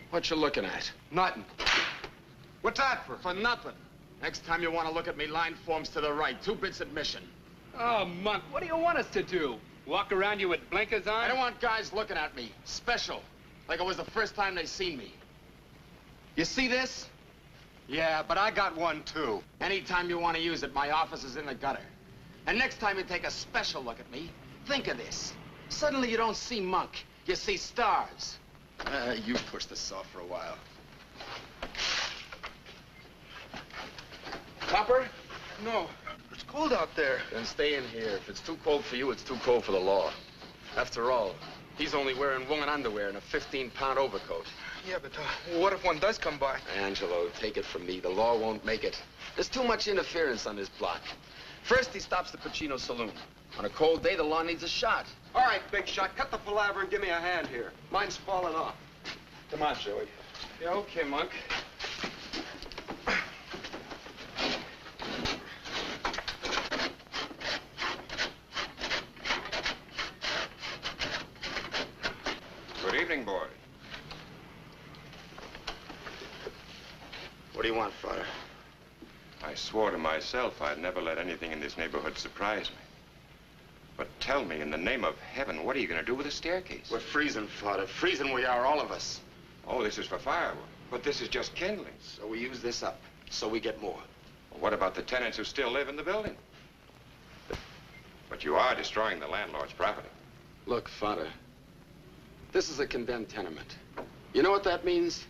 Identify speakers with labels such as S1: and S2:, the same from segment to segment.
S1: What you looking at?
S2: Nothing. What's that for?
S1: For nothing. Next time you want to look at me, line forms to the right. 2 bits admission.
S3: Oh, Monk, what do you want us to do? Walk around you with blinkers on?
S1: I don't want guys looking at me. Special. Like it was the first time they seen me. You see this?
S2: Yeah, but I got one, too.
S1: Anytime you want to use it, my office is in the gutter. And next time you take a special look at me, think of this. Suddenly you don't see Monk. You see stars. You push this off for a while. Copper?
S2: No. It's cold out there.
S1: Then stay in here. If it's too cold for you, it's too cold for the law. After all, he's only wearing woman underwear and a 15-pound overcoat.
S2: Yeah, but what if one does come by?
S1: Angelo, take it from me. The law won't make it. There's too much interference on this block. First, he stops the Pacino Saloon. On a cold day, the law needs a shot.
S2: All right, big shot. Cut the palaver and give me a hand here. Mine's falling off.
S1: Come on, Joey.
S3: Yeah, okay, Monk.
S4: Good evening, boys.
S1: What do you want, Father?
S4: I swore to myself I'd never let anything in this neighborhood surprise me. But tell me, in the name of heaven, what are you going to do with the staircase?
S1: We're freezing, Father. Freezing we are, all of us.
S4: Oh, this is for firewood. But this is just kindling.
S1: So we use this up, so we get more.
S4: Well, what about the tenants who still live in the building? But you are destroying the landlord's property.
S1: Look, Father, this is a condemned tenement. You know what that means?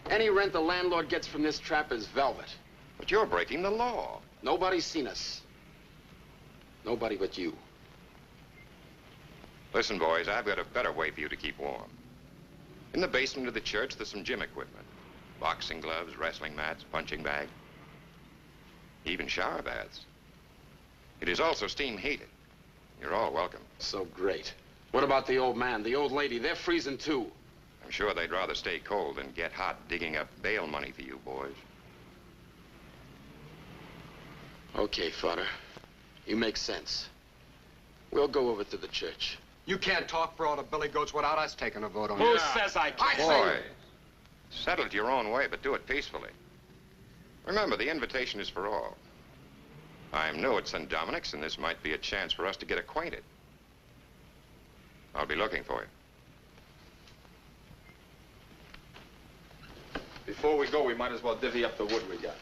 S1: Any rent the landlord gets from this trap is velvet.
S4: But you're breaking the law.
S1: Nobody's seen us. Nobody but you.
S4: Listen, boys, I've got a better way for you to keep warm. In the basement of the church, there's some gym equipment. Boxing gloves, wrestling mats, punching bag. Even shower baths. It is also steam heated. You're all welcome.
S1: So great. What about the old man, the old lady? They're freezing too.
S4: I'm sure they'd rather stay cold than get hot digging up bail money for you boys.
S1: Okay, Father. You make sense. We'll go over to the church.
S2: You can't talk for all the billy goats without us taking a vote on it.
S1: Who says I can't?
S4: Boy, settle it your own way, but do it peacefully. Remember, the invitation is for all. I'm new at St. Dominic's, and this might be a chance for us to get acquainted. I'll be looking for you.
S5: Before we go, we might as well divvy up the wood we got.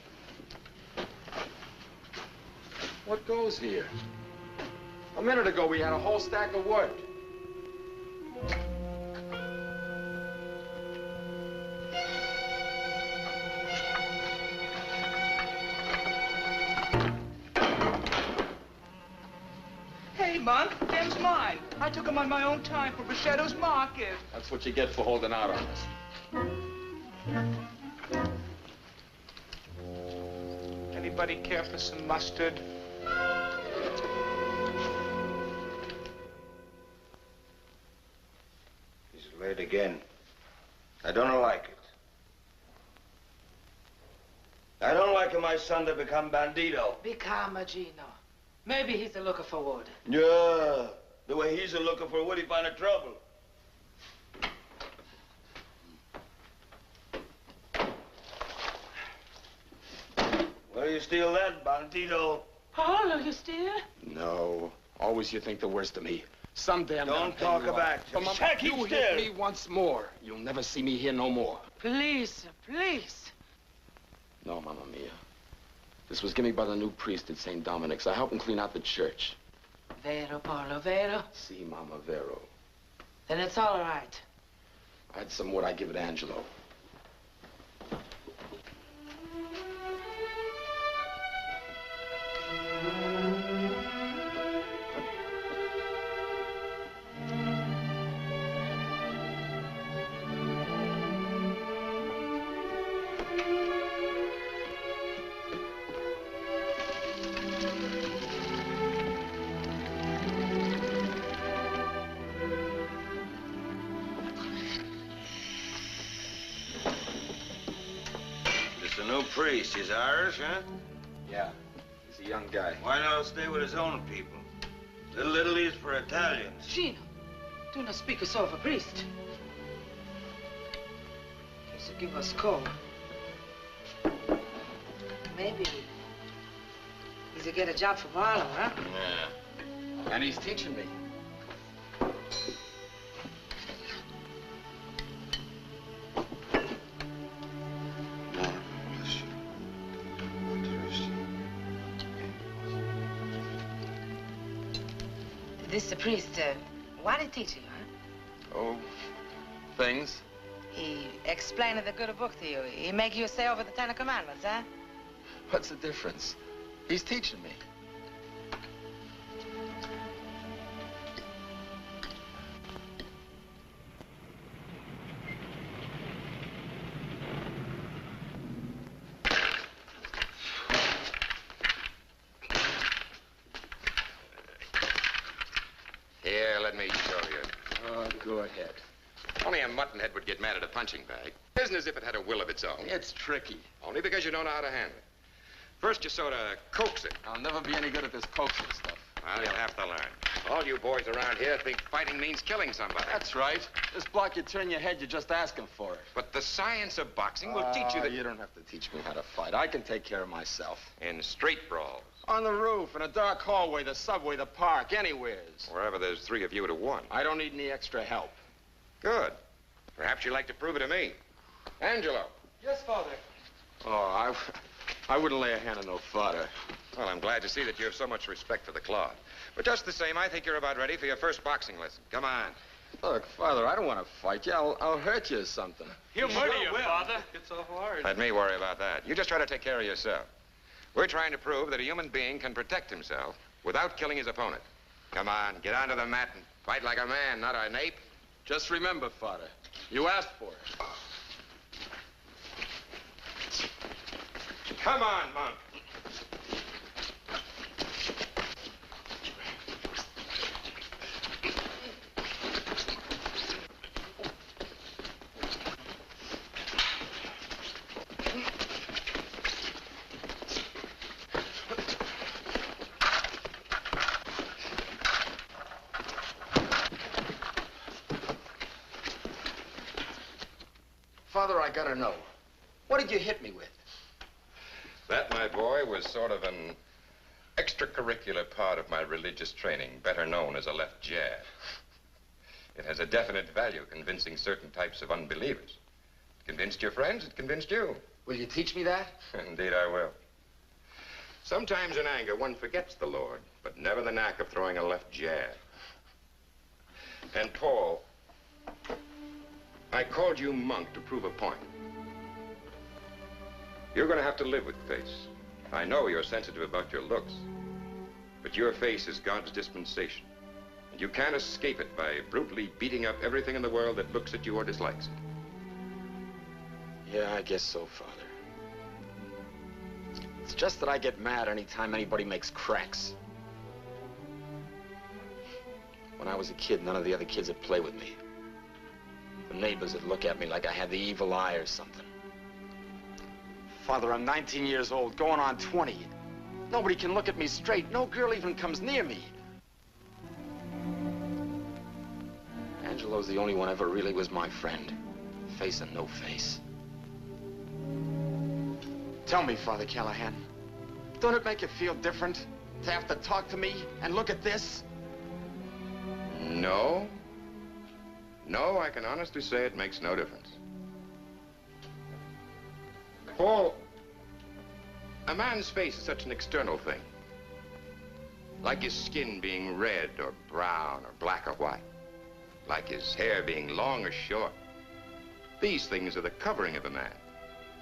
S1: What goes here? A minute ago, we had a whole stack of wood.
S6: Hey, Monk, them's mine. I took them on my own time for Bichetto's market.
S5: That's what you get for holding out on us.
S6: Anybody care for some mustard?
S7: He's late again. I don't like it. I don't like my son to become bandito.
S8: Be calm, Gino. Maybe he's a looker for wood.
S7: Yeah, the way he's a looking for wood, he find a trouble. Where you steal that, bandito?
S8: Paolo, you steal?
S1: No. Always you think the worst of me. Someday I'm
S7: Don't talk about it.
S1: But Mama,
S7: Keep
S1: you
S7: still.
S1: hit me once more. You'll never see me here no more.
S8: Please, sir, please.
S1: No, Mamma Mia. This was given me by the new priest at St. Dominic's. I helped him clean out the church.
S8: Vero, Paolo, vero?
S1: Si, Mama Vero.
S8: Then it's all right.
S1: I had some wood. I give it to Angelo.
S7: Priest, he's Irish, huh?
S5: Yeah, he's a young guy.
S7: Why not stay with his own people? Little Italy's for Italians.
S8: Gino, do not speak so of a priest. to give us a call. Maybe he's to get a job for Barlow, huh?
S1: Yeah. And he's teaching me.
S8: This the priest, what did he teach you, huh?
S1: Oh, things.
S8: He explained the good book to you. He make you say over the 10 Commandments, huh?
S1: What's the difference? He's teaching me.
S4: Here, let me show you.
S1: Oh, go ahead.
S4: Only a muttonhead would get mad at a punching bag. It isn't as if it had a will of its own.
S1: It's tricky.
S4: Only because you don't know how to handle it. First, you sort of coax it.
S1: I'll never be any good at this coaxing stuff.
S4: Well, you'll have to learn. All you boys around here think fighting means killing somebody.
S1: That's right. This block you turn your head, you're just asking for it.
S4: But the science of boxing will teach you that...
S1: You don't have to teach me how to fight. I can take care of myself.
S4: In street brawls,
S1: On the roof, in a dark hallway, the subway, the park, anywheres.
S4: wherever there's 3 of you to 1.
S1: I don't need any extra help.
S4: Good. Perhaps you'd like to prove it to me. Angelo.
S6: Yes, Father.
S1: Oh, I wouldn't lay a hand on no fodder.
S4: Well, I'm glad to see that you have so much respect for the cloth. But just the same, I think you're about ready for your first boxing lesson. Come on.
S1: Look, Father, I don't want to fight you. I'll hurt you or something.
S3: He'll murder you, Father.
S6: It's so hard.
S4: Let me worry about that. You just try to take care of yourself. We're trying to prove that a human being can protect himself without killing his opponent. Come on, get onto the mat and fight like a man, not an ape.
S1: Just remember, Father, you asked for it.
S4: Come on, Monk.
S1: Father, I gotta know. What did you hit me with?
S4: That, my boy, was sort of an extracurricular part of my religious training, better known as a left jab. It has a definite value, convincing certain types of unbelievers. It convinced your friends, it convinced you.
S1: Will you teach me that?
S4: Indeed, I will. Sometimes in anger, one forgets the Lord, but never the knack of throwing a left jab. And Paul, I called you Monk to prove a point. You're going to have to live with face. I know you're sensitive about your looks, but your face is God's dispensation, and you can't escape it by brutally beating up everything in the world that looks at you or dislikes it.
S1: Yeah, I guess so, Father. It's just that I get mad anytime anybody makes cracks. When I was a kid, none of the other kids would play with me. The neighbors would look at me like I had the evil eye or something. Father, I'm 19 years old, going on 20. Nobody can look at me straight. No girl even comes near me. Angelo's the only one ever really was my friend. Face and no face. Tell me, Father Callahan, don't it make you feel different to have to talk to me and look at this?
S4: No. No, I can honestly say it makes no difference. Paul, a man's face is such an external thing. Like his skin being red or brown or black or white. Like his hair being long or short. These things are the covering of a man.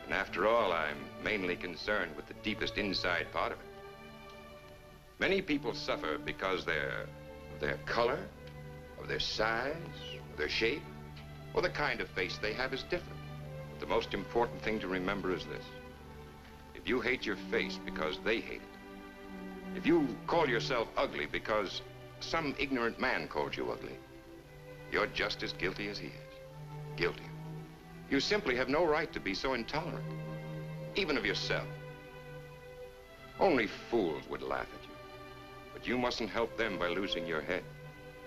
S4: And after all, I'm mainly concerned with the deepest inside part of it. Many people suffer because their color, or their size, or their shape, or the kind of face they have is different. But the most important thing to remember is this. If you hate your face because they hate it, if you call yourself ugly because some ignorant man called you ugly, you're just as guilty as he is. Guilty. You simply have no right to be so intolerant, even of yourself. Only fools would laugh at you, but you mustn't help them by losing your head.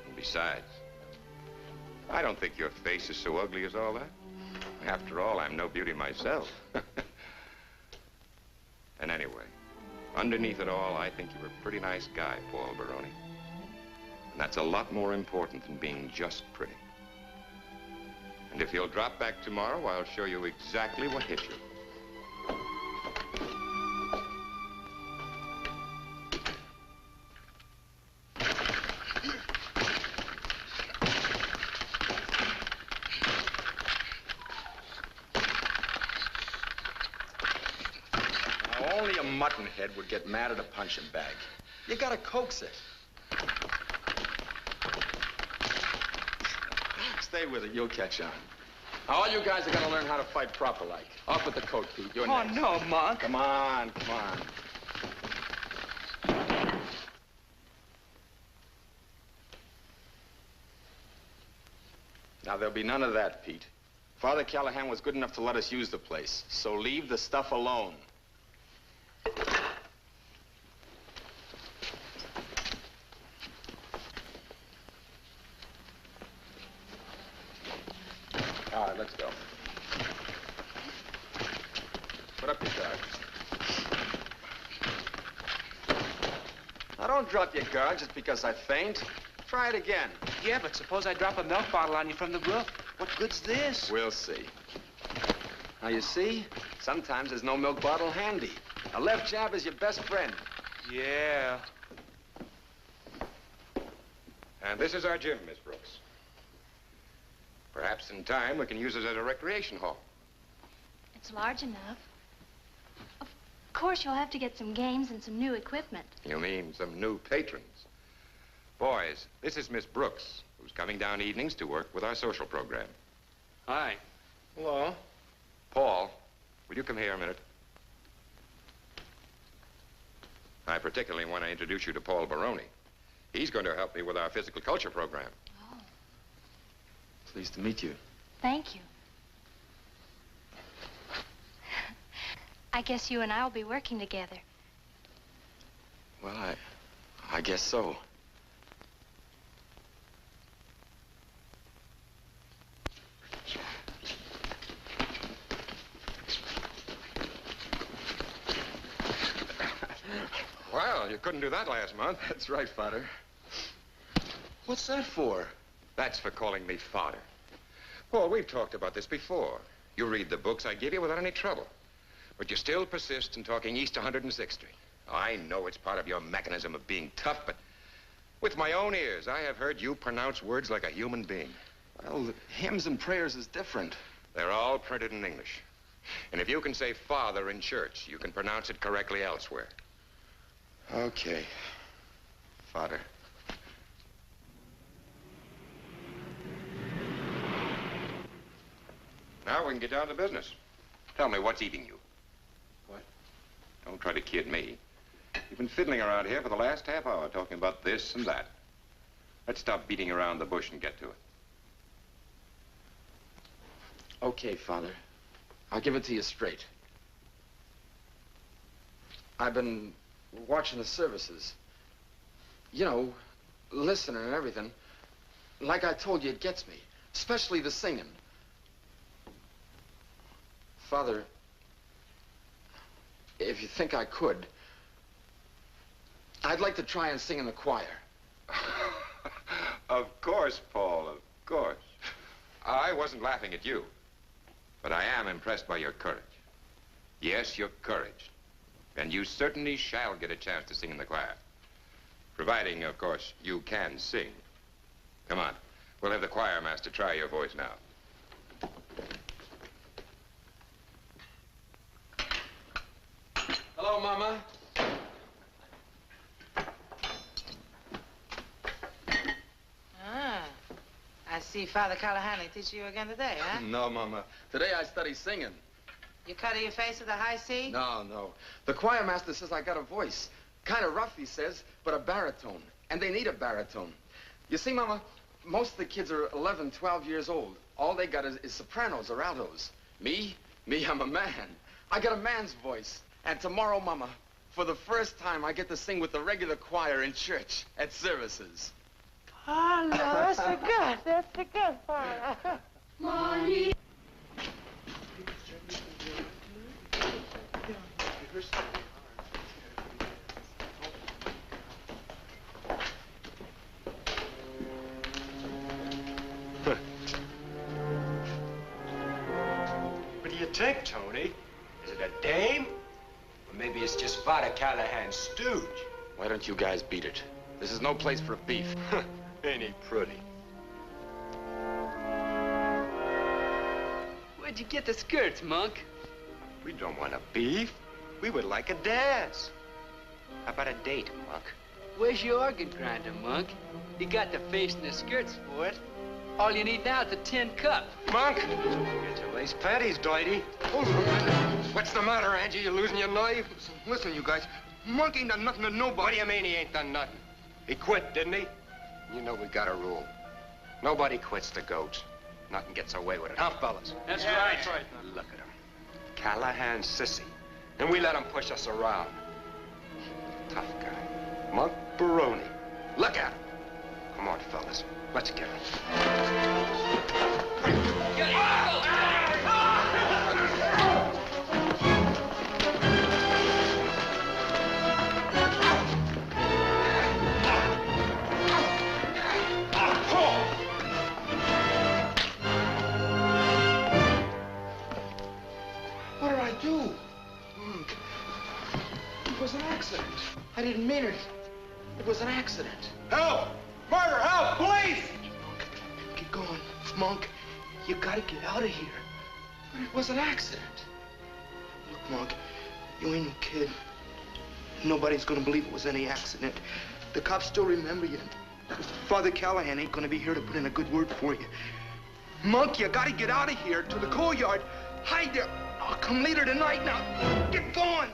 S4: And besides, I don't think your face is so ugly as all that. After all, I'm no beauty myself. And anyway, underneath it all, I think you're a pretty nice guy, Paul Baroni. And that's a lot more important than being just pretty. And if you'll drop back tomorrow, I'll show you exactly what hit you.
S1: Now, only a muttonhead would get mad at a punching bag. You gotta coax it. Stay with it, you'll catch on. Now, all you guys are gonna learn how to fight proper like. Off with the coat, Pete. You're
S6: Oh,
S1: next.
S6: no, Monk.
S1: Come on, come on. Now, there'll be none of that, Pete. Father Callahan was good enough to let us use the place, so leave the stuff alone. All right, let's go. Put up your guard. Now, don't drop your guard just because I faint. Try it again.
S6: Yeah, but suppose I drop a milk bottle on you from the roof. What good's this?
S1: We'll see. Now, you see, sometimes there's no milk bottle handy. A left jab is your best friend.
S6: Yeah.
S4: And this is our gym, Miss Brooks. Perhaps in time we can use it as a recreation hall.
S9: It's large enough. Of course, you'll have to get some games and some new equipment.
S4: You mean some new patrons? Boys, this is Miss Brooks, who's coming down evenings to work with our social program.
S3: Hi.
S1: Hello.
S4: Paul, will you come here a minute? I particularly want to introduce you to Paul Baroni. He's going to help me with our physical culture program.
S9: Oh,
S1: Pleased to meet you.
S9: thank you. I guess you and I will be working together.
S1: Well, I guess so.
S4: Well, you couldn't do that last month.
S1: That's right, Father. What's that for?
S4: That's for calling me father. Paul, we've talked about this before. You read the books I give you without any trouble. But you still persist in talking East 106th Street. I know it's part of your mechanism of being tough, but with my own ears, I have heard you pronounce words like a human being.
S1: Well, hymns and prayers is different.
S4: They're all printed in English. And if you can say father in church, you can pronounce it correctly elsewhere.
S1: Okay. Father.
S4: Now we can get down to business. Tell me, what's eating you?
S1: What?
S4: Don't try to kid me. You've been fiddling around here for the last half hour talking about this and that. Let's stop beating around the bush and get to it.
S1: Okay, Father. I'll give it to you straight. I've been watching the services. You know, listening and everything. Like I told you, it gets me. Especially the singing. Father, if you think I could, I'd like to try and sing in the choir.
S4: Of course, Paul, of course. I wasn't laughing at you, but I am impressed by your courage. Yes, your courage. And you certainly shall get a chance to sing in the choir. Providing, of course, you can sing. Come on. We'll have the choir master try your voice now.
S1: Hello, Mama.
S8: Ah, I see Father Callahan teaching you again today, huh?
S1: No, Mama. Today I study singing.
S8: You cut your face with a high C?
S1: No. The choir master says I got a voice. Kind of rough, he says, but a baritone. And they need a baritone. You see, Mama, most of the kids are 11, 12 years old. All they got is sopranos or altos. Me, I'm a man. I got a man's voice. And tomorrow, Mama, for the first time, I get to sing with the regular choir in church at services.
S8: Oh, no, that's the good. That's the good part.
S9: Money.
S2: think, Tony? Is it a dame? Or maybe it's just Father Callahan's stooge?
S1: Why don't you guys beat it? This is no place for a beef.
S2: Ain't he pretty?
S3: Where'd you get the skirts, Monk?
S2: We don't want a beef. We would like a dance. How about a date, Monk?
S3: Where's your organ grinder, Monk? You got the face and the skirts for it. All you need now is a tin cup.
S2: Monk! Get your lace panties, Dwighty. Hold on a minute. What's the matter, Angie? You losing your knife?
S10: Listen, you guys. Monk ain't done nothing to nobody.
S2: What do you mean he ain't done nothing? He quit, didn't he? You know we got a rule. Nobody quits the goats. Nothing gets away with it, huh, fellas?
S3: That's right.
S2: Now look at him. Callahan's sissy. And we let him push us around. Tough guy. Monk Baroni. Look at him. Come on, fellas. Let's get him.
S10: What did I do? Monk, it was an accident. I didn't mean it. It was an accident.
S2: Help! Murder! Help! Police!
S10: Monk, get going. Monk, you gotta get out of here. But it was an accident. Look, Monk, you ain't no kid. Nobody's gonna believe it was any accident. The cops still remember you. Father Callahan ain't gonna be here to put in a good word for you. Monk, you gotta get out of here to the coal yard. Hide there. I'll come later tonight. Now, get going.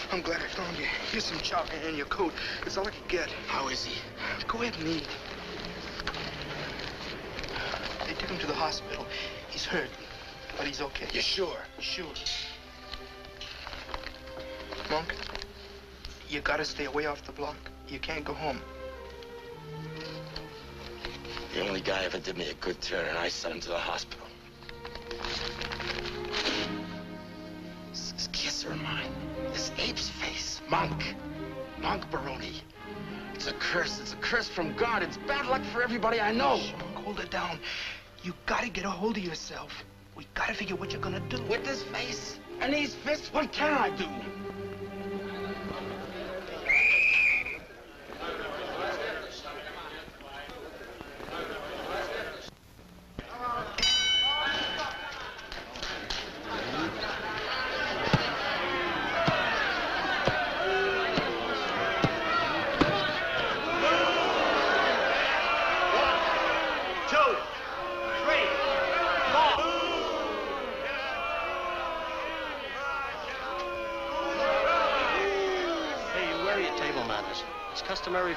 S10: I'm glad I found you. Here's some chocolate and your coat. It's all I could get.
S1: How is he?
S10: Go ahead and eat. They took him to the hospital. He's hurt, but he's okay.
S1: You sure?
S10: Sure. Monk, you gotta stay away off the block. You can't go home.
S1: The only guy ever did me a good turn, and I sent him to the hospital. This kisser of mine, this ape's face, Monk Baroni. It's a curse. It's a curse from God. It's bad luck for everybody I know.
S10: Shh, Monk, hold it down. You gotta get a hold of yourself. We gotta figure what you're gonna do.
S1: With this face and these fists, what can I do?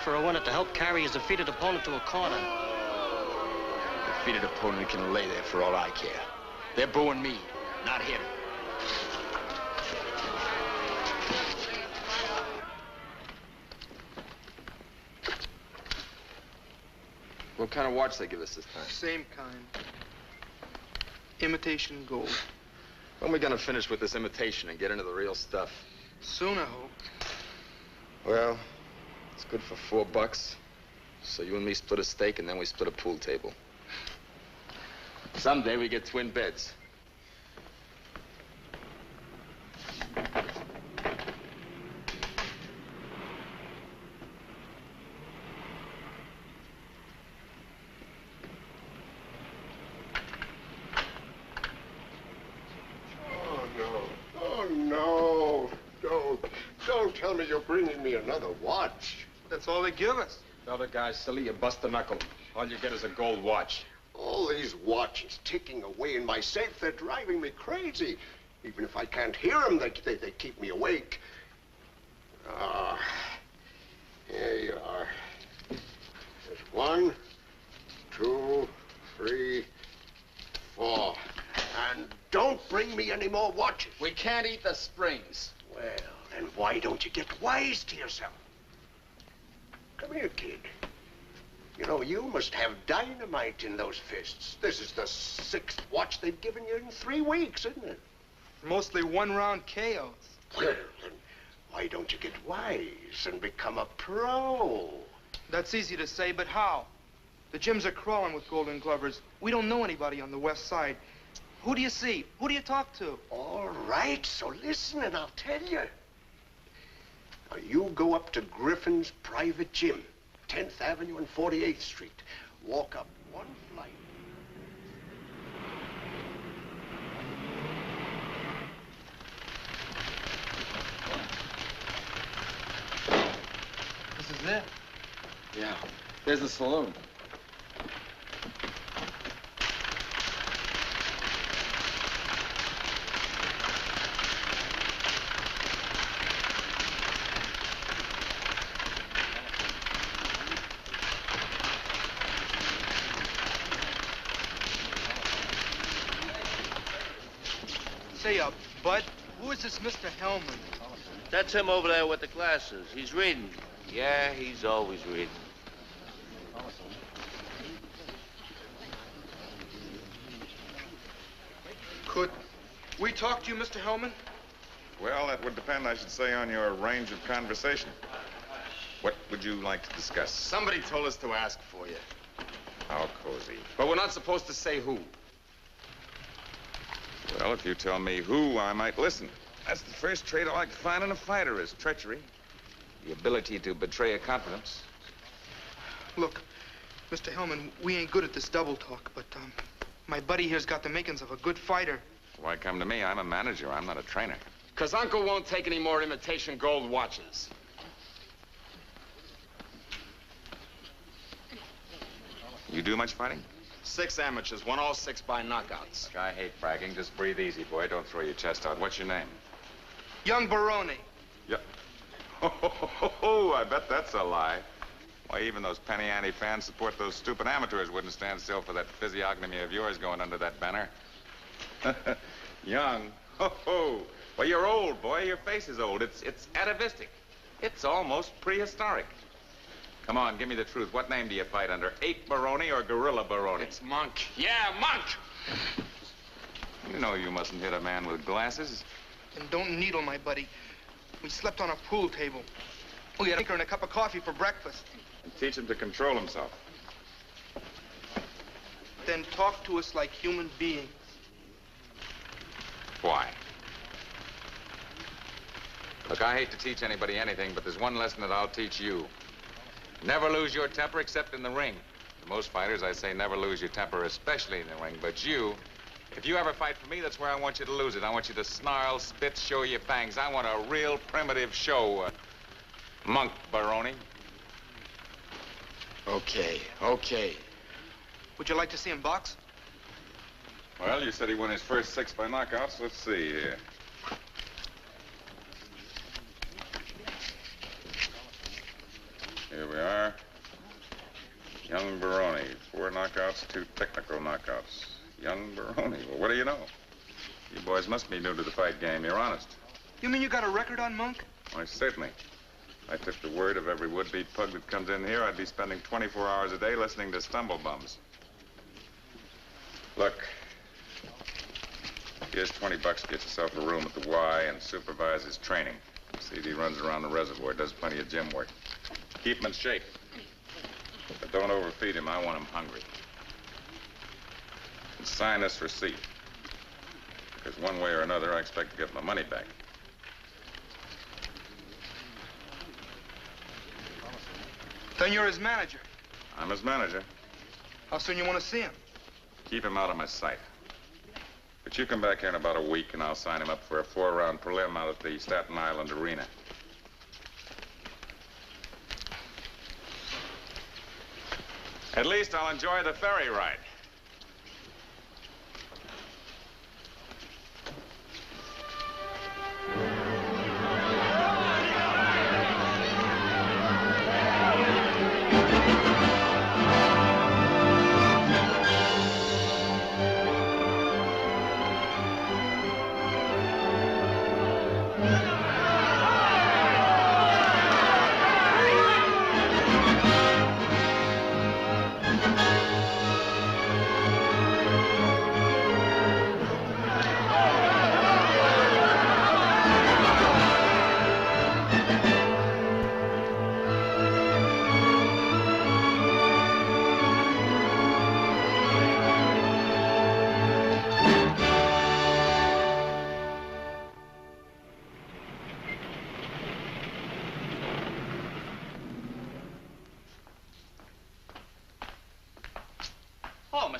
S11: For a winner to help carry his defeated opponent to a corner.
S1: Defeated opponent can lay there for all I care. They're booing me, not him.
S5: What kind of watch they give us this time?
S10: Same kind. Imitation gold.
S5: When are we gonna finish with this imitation and get into the real stuff?
S10: Soon, I hope.
S5: Well, it's good for $4. So you and me split a steak, and then we split a pool table. Someday we get twin beds.
S12: Don't tell me you're bringing me another watch.
S10: That's all they give us.
S5: Tell the guy, silly, you bust a knuckle. All you get is a gold watch.
S12: All these watches ticking away in my safe, they're driving me crazy. Even if I can't hear them, they keep me awake. Ah, here you are. There's 1, 2, 3, 4. bring me any more watches.
S1: We can't eat the springs.
S12: Well, then why don't you get wise to yourself? Come here, kid. You know, you must have dynamite in those fists. This is the 6th watch they've given you in 3 weeks, isn't it?
S10: Mostly one-round KOs.
S12: Well, then why don't you get wise and become a pro?
S10: That's easy to say, but how? The gyms are crawling with Golden Glovers. We don't know anybody on the West Side. Who do you see? Who do you talk to?
S12: All right, so listen and I'll tell you. Now, you go up to Griffin's private gym, 10th Avenue and 48th Street. Walk up 1 flight.
S10: This is it.
S5: Yeah. There's the saloon.
S10: Say, Bud, who is this Mr. Hellman?
S13: That's him over there with the glasses. He's reading. Yeah, he's always reading.
S10: Could we talk to you, Mr. Hellman?
S4: Well, that would depend, I should say, on your range of conversation. What would you like to discuss?
S1: Somebody told us to ask for you.
S4: How cozy.
S1: But we're not supposed to say who.
S4: Well, if you tell me who, I might listen. That's the first trait I like to find in a fighter is treachery. The ability to betray a confidence.
S10: Look, Mr. Hellman, we ain't good at this double talk, but, my buddy here's got the makings of a good fighter.
S4: Why come to me? I'm a manager. I'm not a trainer.
S1: Because Uncle won't take any more imitation gold watches.
S4: You do much fighting?
S1: 6 amateurs, won all 6 by knockouts.
S4: Look, I hate bragging. Just breathe easy, boy. Don't throw your chest out. What's your name?
S10: Young Baroni.
S4: Yeah. Oh, I bet that's a lie. Why, even those penny ante fans support those stupid amateurs wouldn't stand still for that physiognomy of yours going under that banner. Young. Ho. Well, you're old, boy. Your face is old. It's atavistic. It's almost prehistoric. Come on, give me the truth. What name do you fight under? Ape Baroni or Gorilla Baroni?
S1: It's Monk. Yeah, Monk!
S4: You know you mustn't hit a man with glasses.
S10: And don't needle my buddy. We slept on a pool table. We had a drink and a cup of coffee for breakfast.
S4: And teach him to control himself.
S10: Then talk to us like human beings.
S4: Why? Look, I hate to teach anybody anything, but there's one lesson that I'll teach you. Never lose your temper except in the ring. To most fighters, I say never lose your temper, especially in the ring. But you, if you ever fight for me, that's where I want you to lose it. I want you to snarl, spit, show your fangs. I want a real primitive show. Monk Baroni.
S1: Okay.
S10: Would you like to see him box?
S4: Well, you said he won his first 6 by knockouts. Let's see here. Here we are. Young Baroni. 4 knockouts, 2 technical knockouts. Young Baroni. Well, what do you know? You boys must be new to the fight game. You're honest.
S10: You mean you got a record on Monk?
S4: Why, certainly. I took the word of every would-be pug that comes in here. I'd be spending 24 hours a day listening to stumblebums. Look. Here's 20 bucks to get yourself a room at the Y and supervise his training. See if he runs around the reservoir, does plenty of gym work. Keep him in shape. But don't overfeed him. I want him hungry. And sign this receipt. Because one way or another, I expect to get my money back.
S10: Then you're his manager.
S4: I'm his manager.
S10: How soon you want to see him?
S4: Keep him out of my sight. But you come back here in about a week, and I'll sign him up for a 4-round prelim out at the Staten Island Arena. At least I'll enjoy the ferry ride.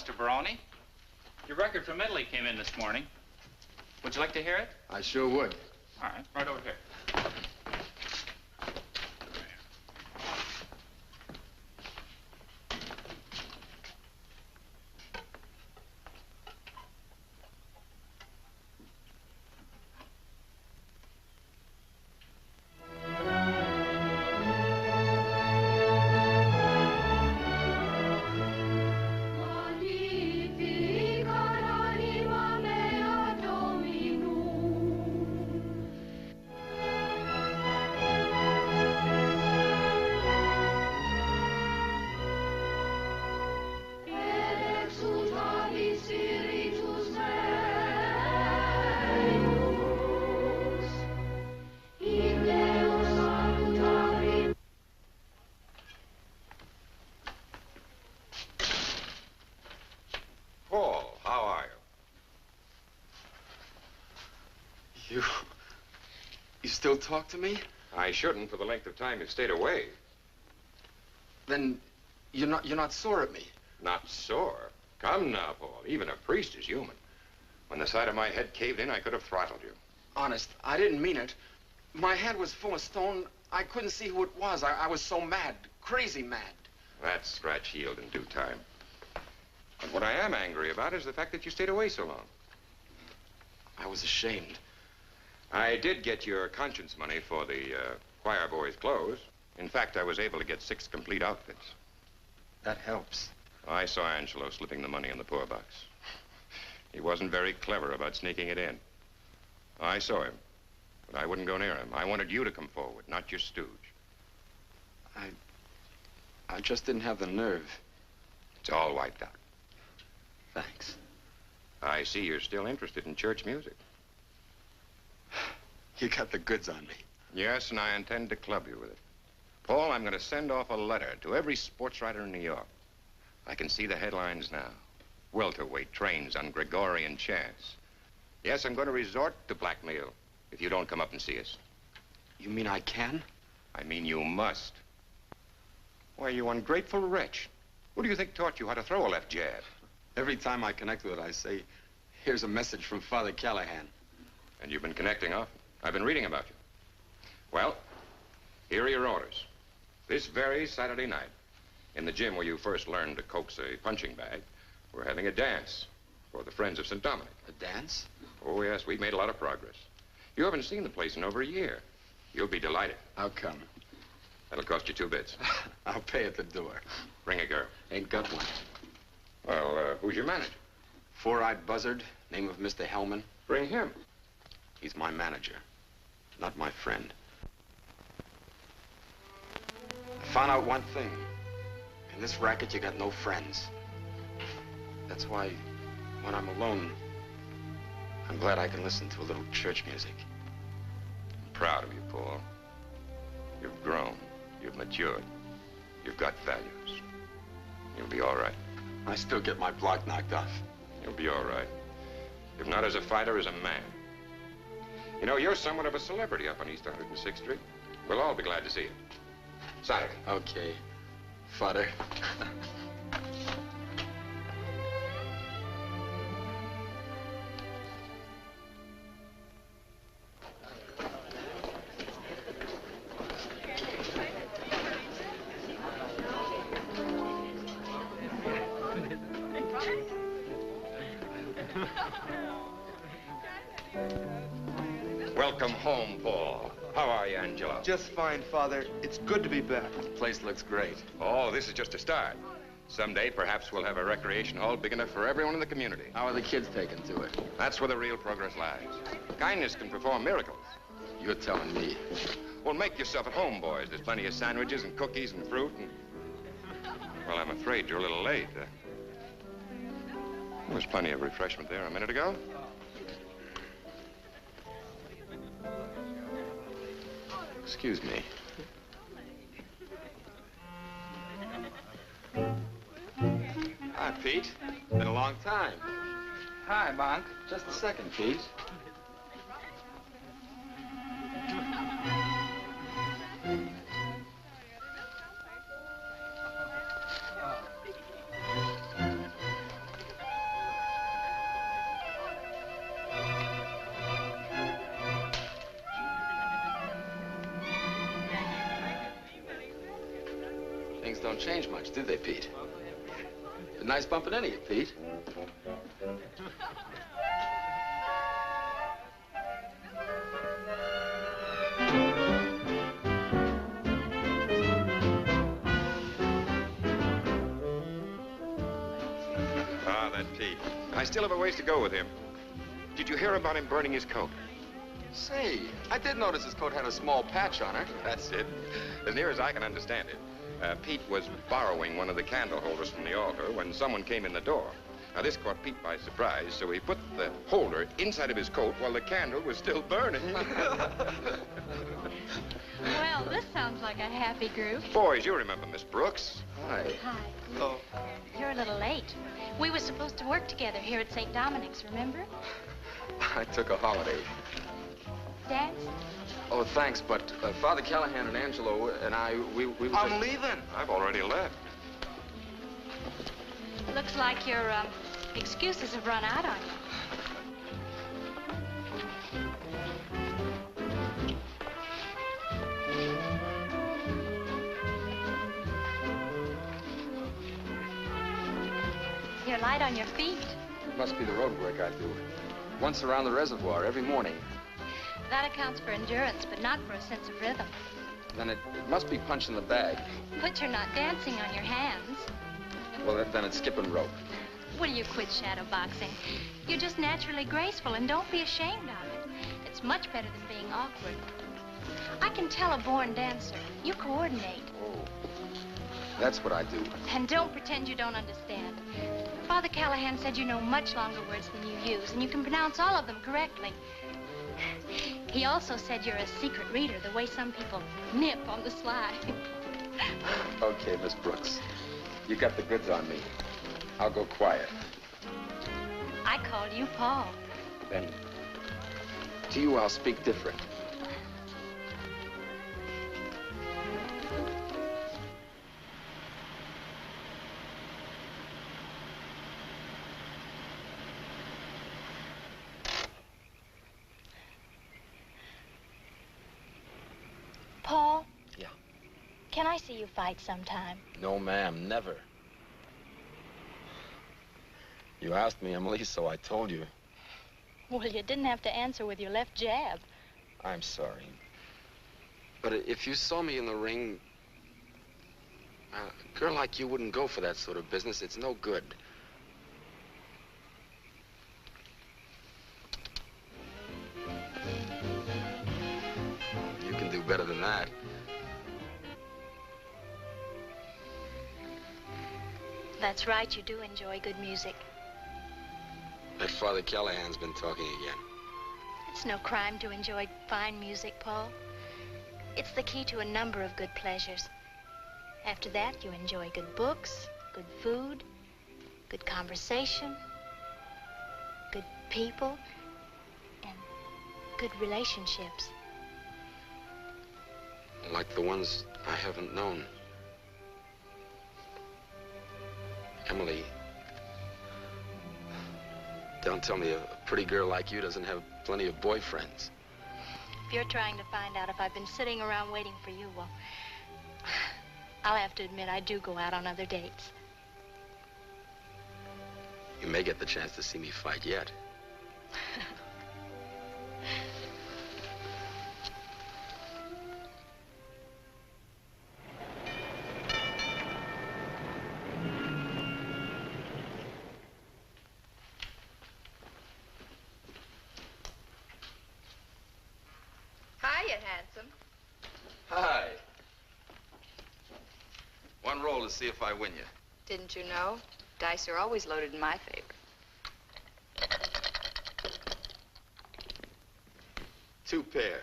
S14: Mr. Baroni. Your record from Italy came in this morning. Would you like to hear it?
S5: I sure would.
S14: All right over here.
S5: You still talk to me?
S4: I shouldn't for the length of time you stayed away.
S5: Then you're not sore at me?
S4: Not sore? Come now, Paul. Even a priest is human. When the side of my head caved in, I could have throttled you.
S5: Honest, I didn't mean it. My head was full of stone. I couldn't see who it was. I was so mad, crazy mad.
S4: That scratch healed in due time. But what I am angry about is the fact that you stayed away so long.
S5: I was ashamed.
S4: I did get your conscience money for the choir boys' clothes. In fact, I was able to get 6 complete outfits.
S5: That helps.
S4: I saw Angelo slipping the money in the poor box. He wasn't very clever about sneaking it in. I saw him, but I wouldn't go near him. I wanted you to come forward, not your stooge.
S5: I just didn't have the nerve.
S4: It's all wiped out.
S5: Thanks.
S4: I see you're still interested in church music.
S5: You got the goods on me.
S4: Yes, and I intend to club you with it. Paul, I'm going to send off a letter to every sports writer in New York. I can see the headlines now. Welterweight trains on Gregorian chess. Yes, I'm going to resort to blackmail if you don't come up and see us.
S5: You mean I can?
S4: I mean you must. Why, you ungrateful wretch. Who do you think taught you how to throw a left jab?
S5: Every time I connect with it, I say, here's a message from Father Callahan.
S4: And you've been connecting often. I've been reading about you. Well, here are your orders. This very Saturday night, in the gym where you first learned to coax a punching bag, we're having a dance for the Friends of St. Dominic.
S5: A dance?
S4: Oh, yes, we've made a lot of progress. You haven't seen the place in over a year. You'll be delighted.
S5: How come?
S4: That'll cost you 2 bits.
S5: I'll pay at the door.
S4: Bring a girl.
S5: Ain't got one.
S4: Well, who's your manager?
S5: 4-eyed buzzard, name of Mr. Hellman.
S4: Bring him.
S5: He's my manager, not my friend. I found out one thing. In this racket, you got no friends. That's why, when I'm alone, I'm glad I can listen to a little church music.
S4: I'm proud of you, Paul. You've grown. You've matured. You've got values. You'll be all right.
S5: I still get my block knocked off.
S4: You'll be all right. If not as a fighter, as a man. You know, you're somewhat of a celebrity up on East 106th Street. We'll all be glad to see you. Saturday.
S5: Okay. Father.
S4: Welcome home, Paul. How are you, Angelo?
S10: Just fine, Father. It's good to be back.
S5: The place looks great.
S4: Oh, this is just a start. Someday, perhaps we'll have a recreation hall big enough for everyone in the community.
S5: How are the kids taking to it?
S4: That's where the real progress lies. Kindness can perform miracles.
S5: You're telling me.
S4: Well, make yourself at home, boys. There's plenty of sandwiches and cookies and fruit and... Well, I'm afraid you're a little late. There was plenty of refreshment there a minute ago.
S5: Excuse me. Hi, Pete. Been a long time.
S6: Hi, Monk.
S5: Just a second, Pete. Things don't change much, do they, Pete? A nice bumping into you, Pete.
S4: Ah, that Pete. I still have a ways to go with him. Did you hear about him burning his coat?
S5: Say, I did notice his coat had a small patch on it.
S4: That's it. As near as I can understand it, Pete was borrowing one of the candle holders from the altar when someone came in the door. Now, this caught Pete by surprise, so he put the holder inside of his coat while the candle was still burning.
S9: Well, this sounds like a happy group.
S4: Boys, you remember Miss Brooks.
S5: Hi.
S9: Hi.
S5: Hello.
S9: You're a little late. We were supposed to work together here at St. Dominic's, remember?
S5: I took a holiday.
S9: Dance?
S5: Oh, thanks, but Father Callahan and Angelo and we were...
S10: I'm leaving.
S4: I've already left.
S9: Looks like your excuses have run out on you. You're light on your feet.
S5: It must be the road work I do. Once around the reservoir every morning.
S9: That accounts for endurance, but not for a sense of rhythm.
S5: Then it must be punching the bag.
S9: But you're not dancing on your hands.
S5: Well, then it's skipping rope.
S9: Will you quit shadow boxing? You're just naturally graceful, and don't be ashamed of it. It's much better than being awkward. I can tell a born dancer. You coordinate.
S5: Oh, that's what I do.
S9: And don't pretend you don't understand. Father Callahan said you know much longer words than you use, and you can pronounce all of them correctly. He also said you're a secret reader, the way some people nip on the sly.
S5: Okay, Miss Brooks. You got the goods on me. I'll go quiet.
S9: I called you Paul.
S5: Then, to you, I'll speak different.
S9: Paul?
S5: Yeah.
S9: Can I see you fight sometime?
S5: No, ma'am, never. You asked me, Emily, so I told you.
S9: Well, you didn't have to answer with your left jab.
S5: I'm sorry. But if you saw me in the ring, a girl like you wouldn't go for that sort of business. It's no good. You can do better than that.
S9: That's right, you do enjoy good music.
S5: That Father Callahan's been talking again.
S9: It's no crime to enjoy fine music, Paul. It's the key to a number of good pleasures. After that, you enjoy good books, good food, good conversation, good people, and good relationships.
S5: Like the ones I haven't known. Emily, don't tell me a pretty girl like you doesn't have plenty of boyfriends.
S9: If you're trying to find out if I've been sitting around waiting for you, well, I'll have to admit I do go out on other dates.
S5: You may get the chance to see me fight yet.
S8: Hiya, handsome.
S5: Hi. One roll to see if I win you.
S8: Didn't you know? Dice are always loaded in my favor.
S5: 2 pair.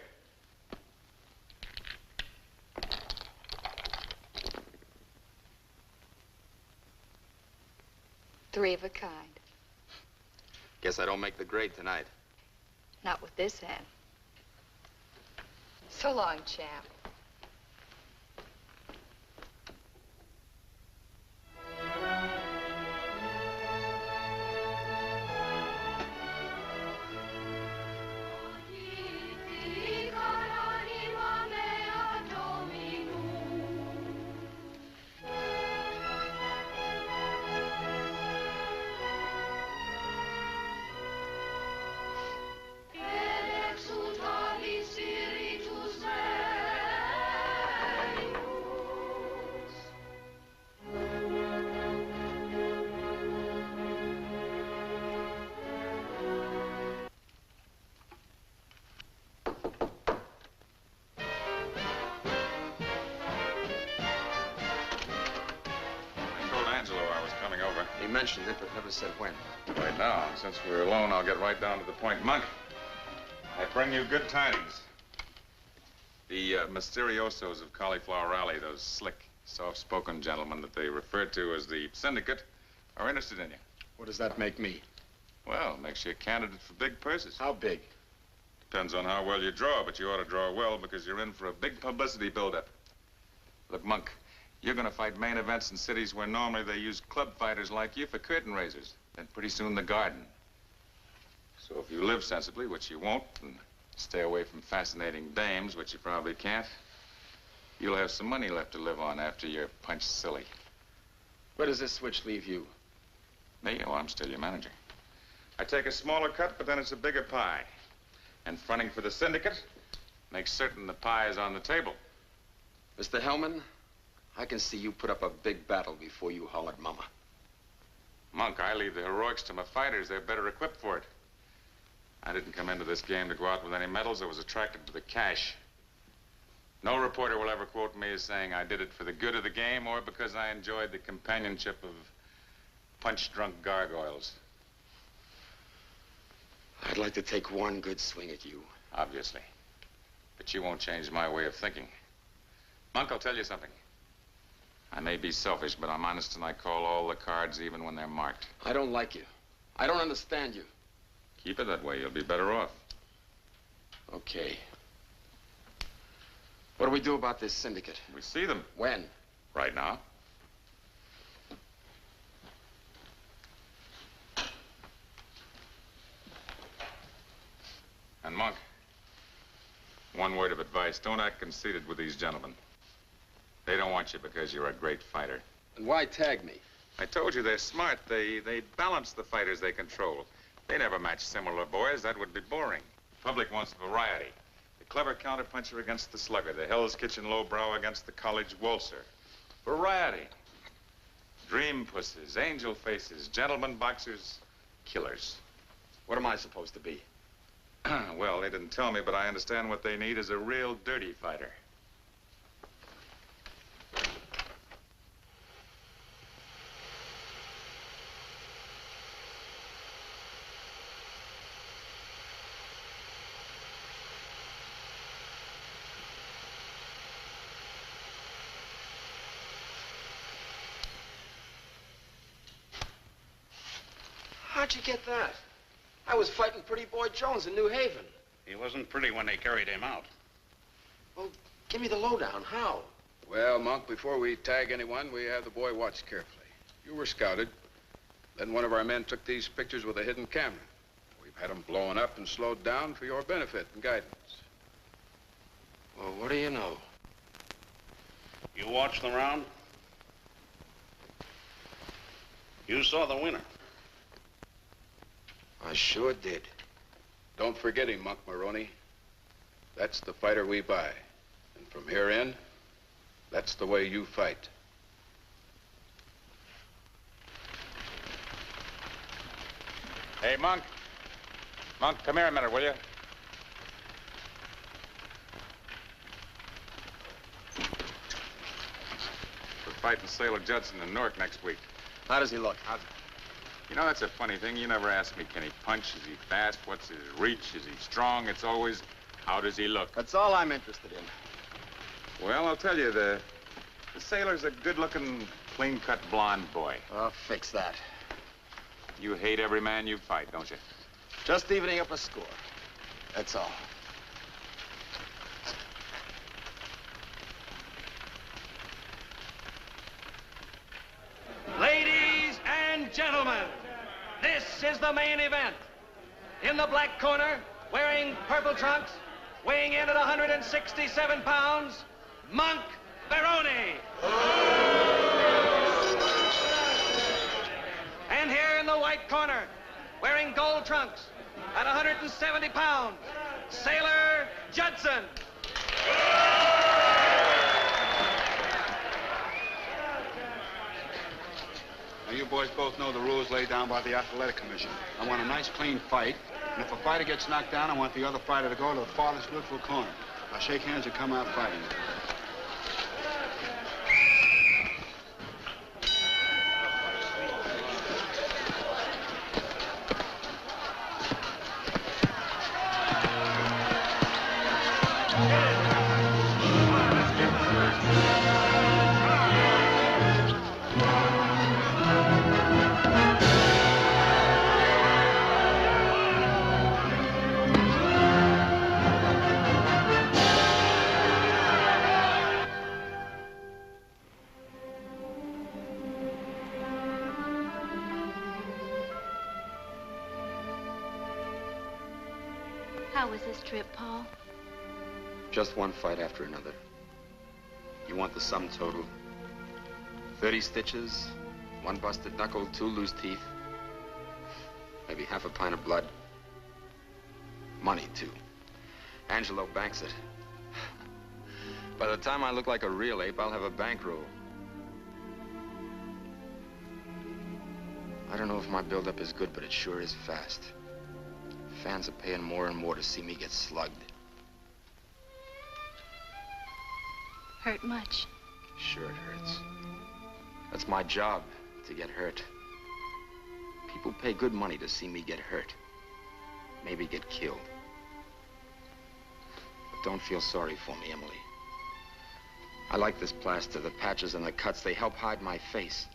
S8: Three of a kind.
S5: Guess I don't make the grade tonight.
S8: Not with this hand. So long, champ.
S5: mentioned it, but never said when.
S15: Right now, since we're alone, I'll get right down to the point. Monk, I bring you good tidings. The Mysteriosos of Cauliflower Alley, those slick, soft-spoken gentlemen that they refer to as the syndicate, are interested in you.
S1: What does that make me?
S15: Well, it makes you a candidate for big purses.
S1: How big?
S15: Depends on how well you draw, but you ought to draw well because you're in for a big publicity buildup. Look, Monk, you're going to fight main events in cities where normally they use club fighters like you for curtain raisers. Then pretty soon the garden. So if you live sensibly, which you won't, and stay away from fascinating dames, which you probably can't, you'll have some money left to live on after you're punched silly.
S1: Where does this switch leave you?
S15: Me? Oh, I'm still your manager. I take a smaller cut, but then it's a bigger pie. And fronting for the syndicate makes certain the pie is on the table.
S5: Mr. Hellman, I can see you put up a big battle before you hollered mama.
S15: Monk, I leave the heroics to my fighters. They're better equipped for it. I didn't come into this game to go out with any medals. I was attracted to the cash. No reporter will ever quote me as saying I did it for the good of the game or because I enjoyed the companionship of punch-drunk gargoyles.
S5: I'd like to take one good swing at you.
S15: Obviously. But you won't change my way of thinking. Monk, I'll tell you something. I may be selfish, but I'm honest and I call all the cards even when they're marked.
S5: I don't like you. I don't understand you.
S15: Keep it that way. You'll be better off.
S5: Okay. What do we do about this syndicate?
S15: We see them.
S5: When?
S15: Right now. And Monk, one word of advice. Don't act conceited with these gentlemen. They don't want you because you're a great fighter.
S5: And why tag me?
S15: I told you they're smart. They balance the fighters they control. They never match similar boys. That would be boring. The public wants variety. The clever counterpuncher against the slugger. The Hell's Kitchen lowbrow against the college waltzer. Variety. Dream pussies, angel faces, gentlemen boxers, killers.
S5: What am I supposed to be?
S15: Well, they didn't tell me, but I understand what they need is a real dirty fighter.
S5: How'd you get that? I was fighting Pretty Boy Jones in New Haven.
S7: He wasn't pretty when they carried him out.
S5: Well, give me the lowdown. How?
S16: Well, Monk, before we tag anyone, we have the boy watched carefully. You were scouted. Then one of our men took these pictures with a hidden camera. We've had them blown up and slowed down for your benefit and guidance.
S5: Well, what do you know?
S7: You watched the round? You saw the winner.
S5: I sure did.
S16: Don't forget him, Monk Baroni. That's the fighter we buy. And from here in, that's the way you fight.
S15: Hey, Monk. Monk, come here a minute, will you? We're fighting Sailor Judson in Newark next week.
S5: How does he look?
S15: You know, that's a funny thing. You never ask me, can he punch? Is he fast? What's his reach? Is he strong? It's always, how does he look?
S5: That's all I'm interested in.
S15: Well, I'll tell you, the sailor's a good-looking, clean-cut blonde boy.
S5: I'll fix that.
S15: You hate every man you fight, don't you?
S5: Just evening up a score. That's all.
S17: Ladies and gentlemen, this is the main event. In the black corner, wearing purple trunks, weighing in at 167 pounds, Monk Baroni. And here in the white corner, wearing gold trunks, at 170 pounds, Sailor Judson.
S16: Now, you boys both know the rules laid down by the Athletic Commission. I want a nice, clean fight. And if a fighter gets knocked down, I want the other fighter to go to the farthest neutral corner. I'll shake hands and come out fighting.
S9: How was this trip, Paul?
S5: Just one fight after another. You want the sum total? 30 stitches, 1 busted knuckle, 2 loose teeth, maybe half a pint of blood. Money, too. Angelo banks it. By the time I look like a real ape, I'll have a bankroll. I don't know if my buildup is good, but it sure is fast. Fans are paying more and more to see me get slugged.
S9: Hurt much?
S5: Sure it hurts. That's my job, to get hurt. People pay good money to see me get hurt. Maybe get killed. But don't feel sorry for me, Emily. I like this plaster. The patches and the cuts, they help hide my face.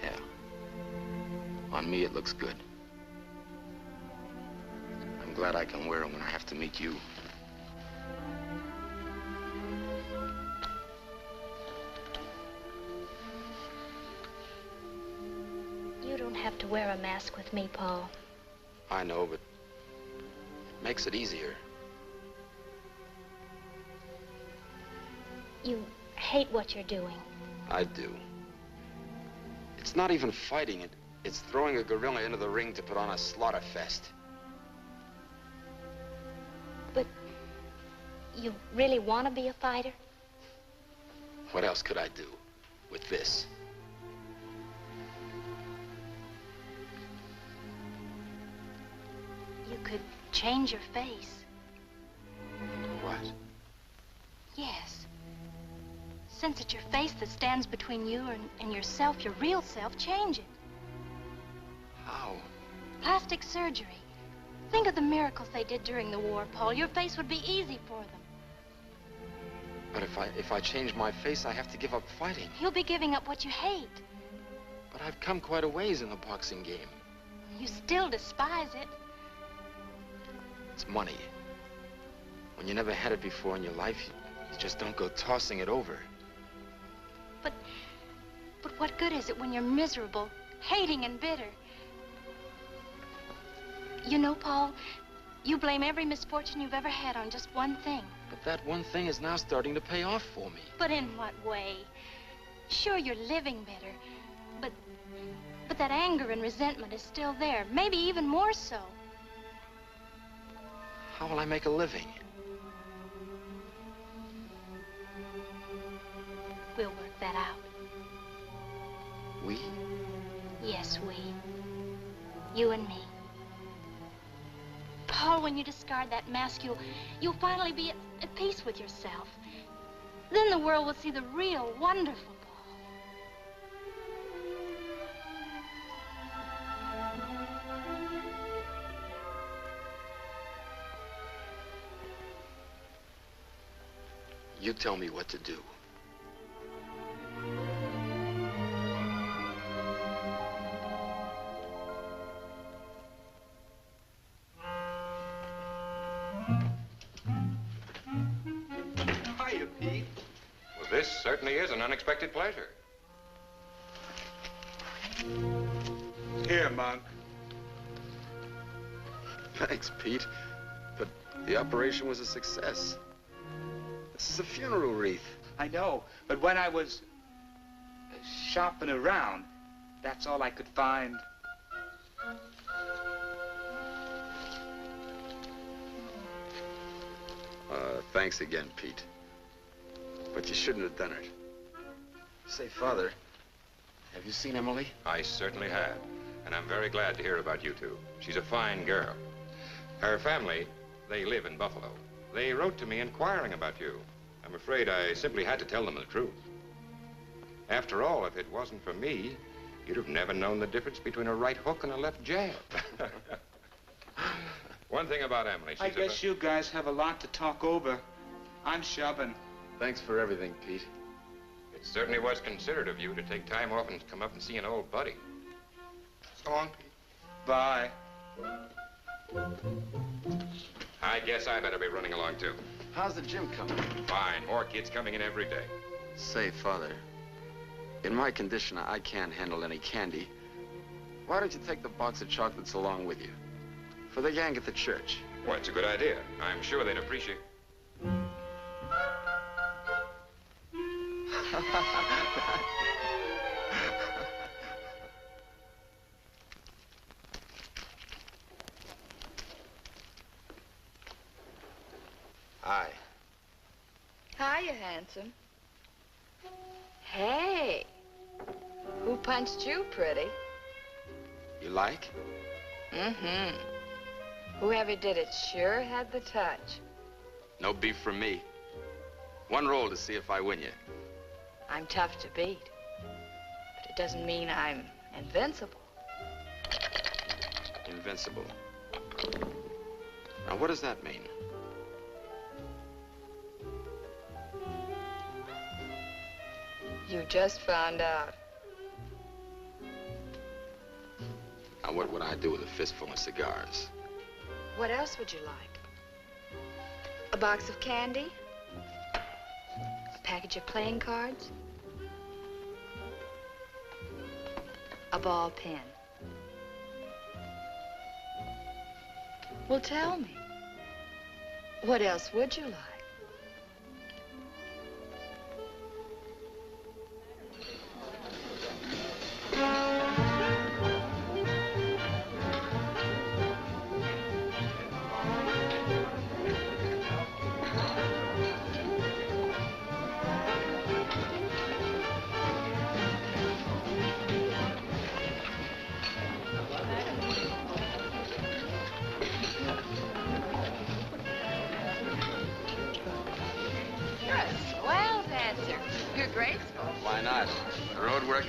S5: Yeah. On me, it looks good. I'm glad I can wear them when I have to meet you.
S9: You don't have to wear a mask with me, Paul.
S5: I know, but it makes it easier.
S9: You hate what you're doing.
S5: I do. It's not even fighting it. It's throwing a gorilla into the ring to put on a slaughter fest.
S9: But you really want to be a fighter?
S5: What else could I do with this?
S9: You could change your face.
S5: What?
S9: Yes. Since it's your face that stands between you and yourself, your real self, change it.
S5: How?
S9: Plastic surgery. Think of the miracles they did during the war, Paul. Your face would be easy for them.
S5: But if I change my face, I have to give up fighting.
S9: You'll be giving up what you hate.
S5: But I've come quite a ways in the boxing game.
S9: You still despise it.
S5: It's money. When you never had it before in your life, you just don't go tossing it over.
S9: But what good is it when you're miserable, hating and bitter? You know, Paul, you blame every misfortune you've ever had on just one thing.
S5: But that one thing is now starting to pay off for me.
S9: But in what way? Sure, you're living better, but that anger and resentment is still there, maybe even more so.
S5: How will I make a living?
S9: We'll work that out.
S5: We?
S9: Yes, we. You and me. Paul, when you discard that mask, you'll finally be at peace with yourself. Then the world will see the real, wonderful Paul.
S5: You tell me what to do.
S16: Hiya, Pete.
S4: Well, this certainly is an unexpected pleasure.
S16: Here, Monk.
S5: Thanks, Pete. But the operation was a success. This is a funeral wreath.
S6: I know, but when I was shopping around, that's all I could find.
S5: Thanks again, Pete. But you shouldn't have done it. Say, Father, have you seen Emily?
S4: I certainly have. And I'm very glad to hear about you two. She's a fine girl. Her family, they live in Buffalo. They wrote to me inquiring about you. I'm afraid I simply had to tell them the truth. After all, if it wasn't for me, you'd have never known the difference between a right hook and a left jab. One thing about Emily, she's
S6: I guess you guys have a lot to talk over. I'm shoving.
S5: Thanks for everything, Pete.
S4: It certainly was considerate of you to take time off and come up and see an old buddy.
S10: So long, Pete.
S6: Bye.
S4: I guess I better be running along, too.
S5: How's the gym coming?
S4: Fine. More kids coming in every day.
S5: Say, Father, in my condition, I can't handle any candy. Why don't you take the box of chocolates along with you? For the gang at the church.
S4: Well, it's a good idea. I'm sure they'd appreciate.
S5: Hi.
S18: Hiya, handsome. Hey, who punched you, pretty?
S5: You like?
S18: Mm-hmm. Whoever did it sure had the touch.
S5: No beef from me. One roll to see if I win you.
S18: I'm tough to beat, but it doesn't mean I'm invincible.
S5: Invincible. Now, what does that mean?
S18: You just found out.
S5: Now, what would I do with a fistful of cigars?
S18: What else would you like? A box of candy? A package of playing cards? A ball pen? Well, tell me. What else would you like?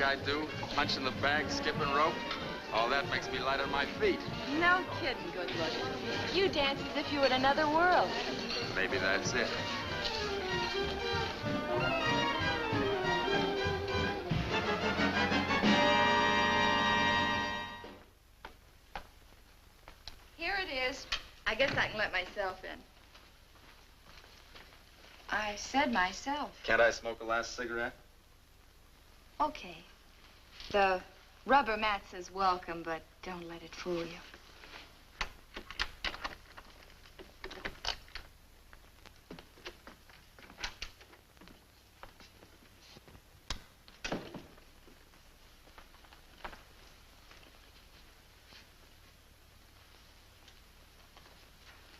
S5: I do, punching the bag, skipping rope, all that makes me light on my feet.
S18: No kidding, good looking. You dance as if you were in another world.
S5: Maybe that's it.
S18: Here it is. I guess I can let myself in. I said myself.
S5: Can't I smoke a last cigarette?
S18: Okay. The rubber mat says welcome, but don't let it fool you.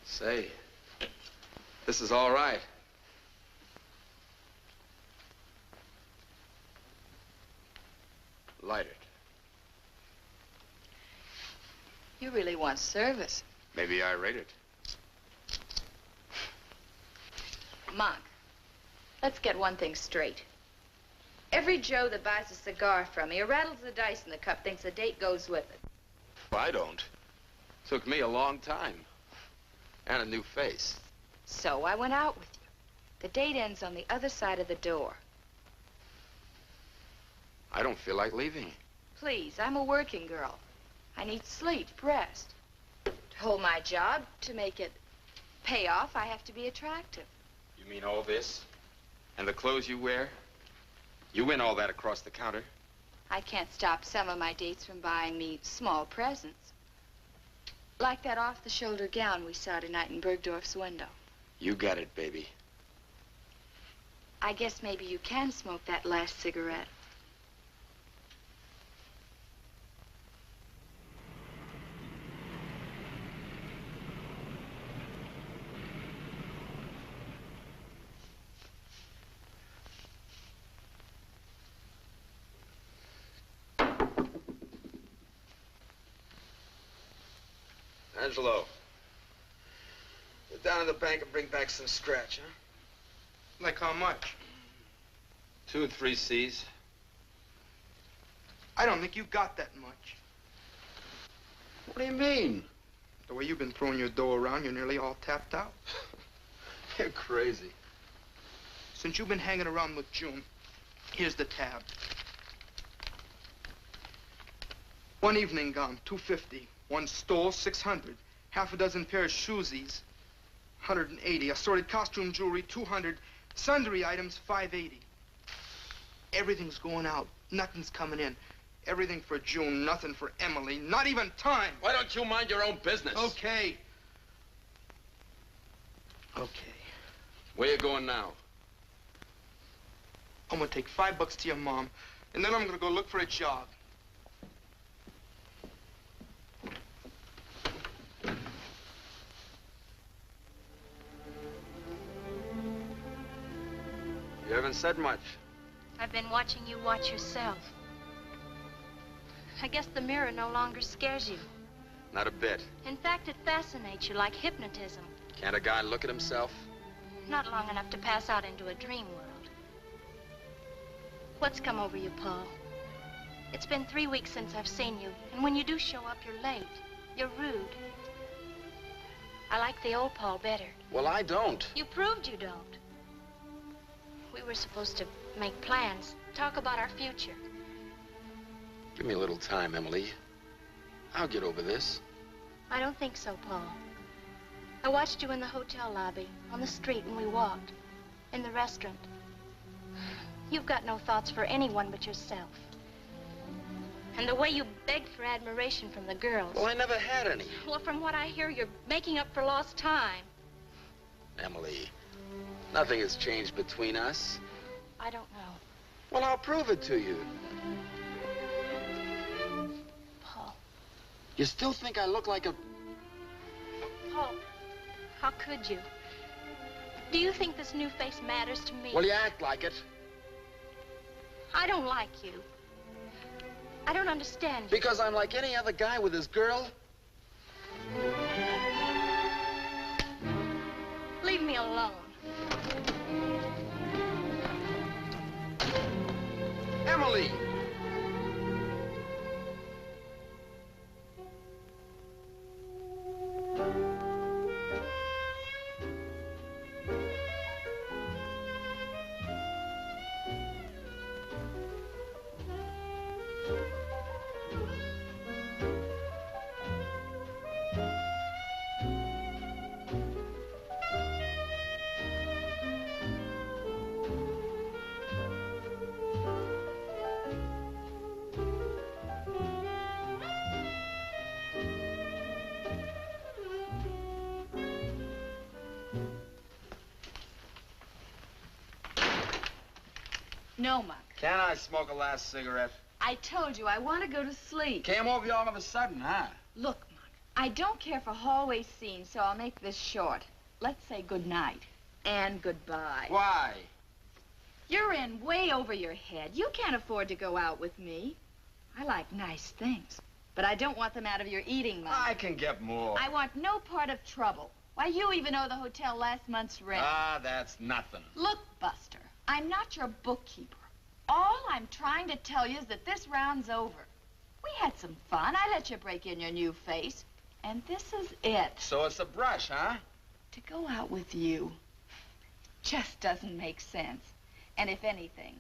S5: Say, this is all right. Light it.
S18: You really want service.
S5: Maybe I rate it.
S18: Monk, let's get one thing straight. Every Joe that buys a cigar from me or rattles the dice in the cup thinks a date goes with it.
S5: I don't. Took me a long time. And a new face.
S18: So I went out with you. The date ends on the other side of the door.
S5: I don't feel like leaving.
S18: Please, I'm a working girl. I need sleep, rest. To hold my job, to make it pay off, I have to be attractive.
S5: You mean all this? And the clothes you wear? You win all that across the counter?
S18: I can't stop some of my dates from buying me small presents. Like that off-the-shoulder gown we saw tonight in Bergdorf's window.
S5: You got it, baby.
S18: I guess maybe you can smoke that last cigarette.
S10: Angelo, go down to the bank and bring back some scratch, huh? Like how much?
S5: 2 3 C's.
S10: I don't think you got that much.
S5: What do you mean?
S10: The way you've been throwing your dough around, you're nearly all tapped out.
S5: You're crazy.
S10: Since you've been hanging around with June, here's the tab. One evening gown, $250. One stole, $600. Half a dozen pair of shoesies, $180. Assorted costume jewelry, $200. Sundry items, $580. Everything's going out. Nothing's coming in. Everything for June, nothing for Emily, not even time.
S5: Why don't you mind your own business?
S10: Okay. Okay.
S5: Where you going now?
S10: I'm gonna take $5 to your mom, and then I'm gonna go look for a job.
S5: You haven't said much.
S9: I've been watching you watch yourself. I guess the mirror no longer scares you.
S5: Not a bit.
S9: In fact, it fascinates you like hypnotism.
S5: Can't a guy look at himself?
S9: Not long enough to pass out into a dream world. What's come over you, Paul? It's been 3 weeks since I've seen you, and when you do show up, you're late. You're rude. I like the old Paul better.
S5: Well, I don't.
S9: You proved you don't. We were supposed to make plans, talk about our future.
S5: Give me a little time, Emily. I'll get over this.
S9: I don't think so, Paul. I watched you in the hotel lobby, on the street when we walked, in the restaurant. You've got no thoughts for anyone but yourself. And the way you begged for admiration from the girls.
S5: Well, I never had any.
S9: Well, from what I hear, you're making up for lost time.
S5: Emily, nothing has changed between us.
S9: I don't know.
S5: Well, I'll prove it to you.
S9: Paul.
S5: You still think I look like a...
S9: Paul, how could you? Do you think this new face matters to me?
S5: Well, you act like it.
S9: I don't like you. I don't understand you.
S5: Because I'm like any other guy with his girl?
S9: Leave me alone.
S5: Emily!
S19: No, Monk.
S5: Can I smoke a last cigarette?
S19: I told you, I want to go to sleep.
S5: Came over you all of a sudden, huh?
S19: Look, Monk, I don't care for hallway scenes, so I'll make this short. Let's say good night and goodbye.
S5: Why?
S19: You're in way over your head. You can't afford to go out with me. I like nice things, but I don't want them out of your eating money.
S5: I can get more.
S19: I want no part of trouble. Why, you even owe the hotel last month's rent.
S5: Ah, that's nothing.
S19: Look, Buster, I'm not your bookkeeper. All I'm trying to tell you is that this round's over. We had some fun. I let you break in your new face. And this is it.
S5: So it's a brush, huh?
S19: To go out with you just doesn't make sense. And if anything,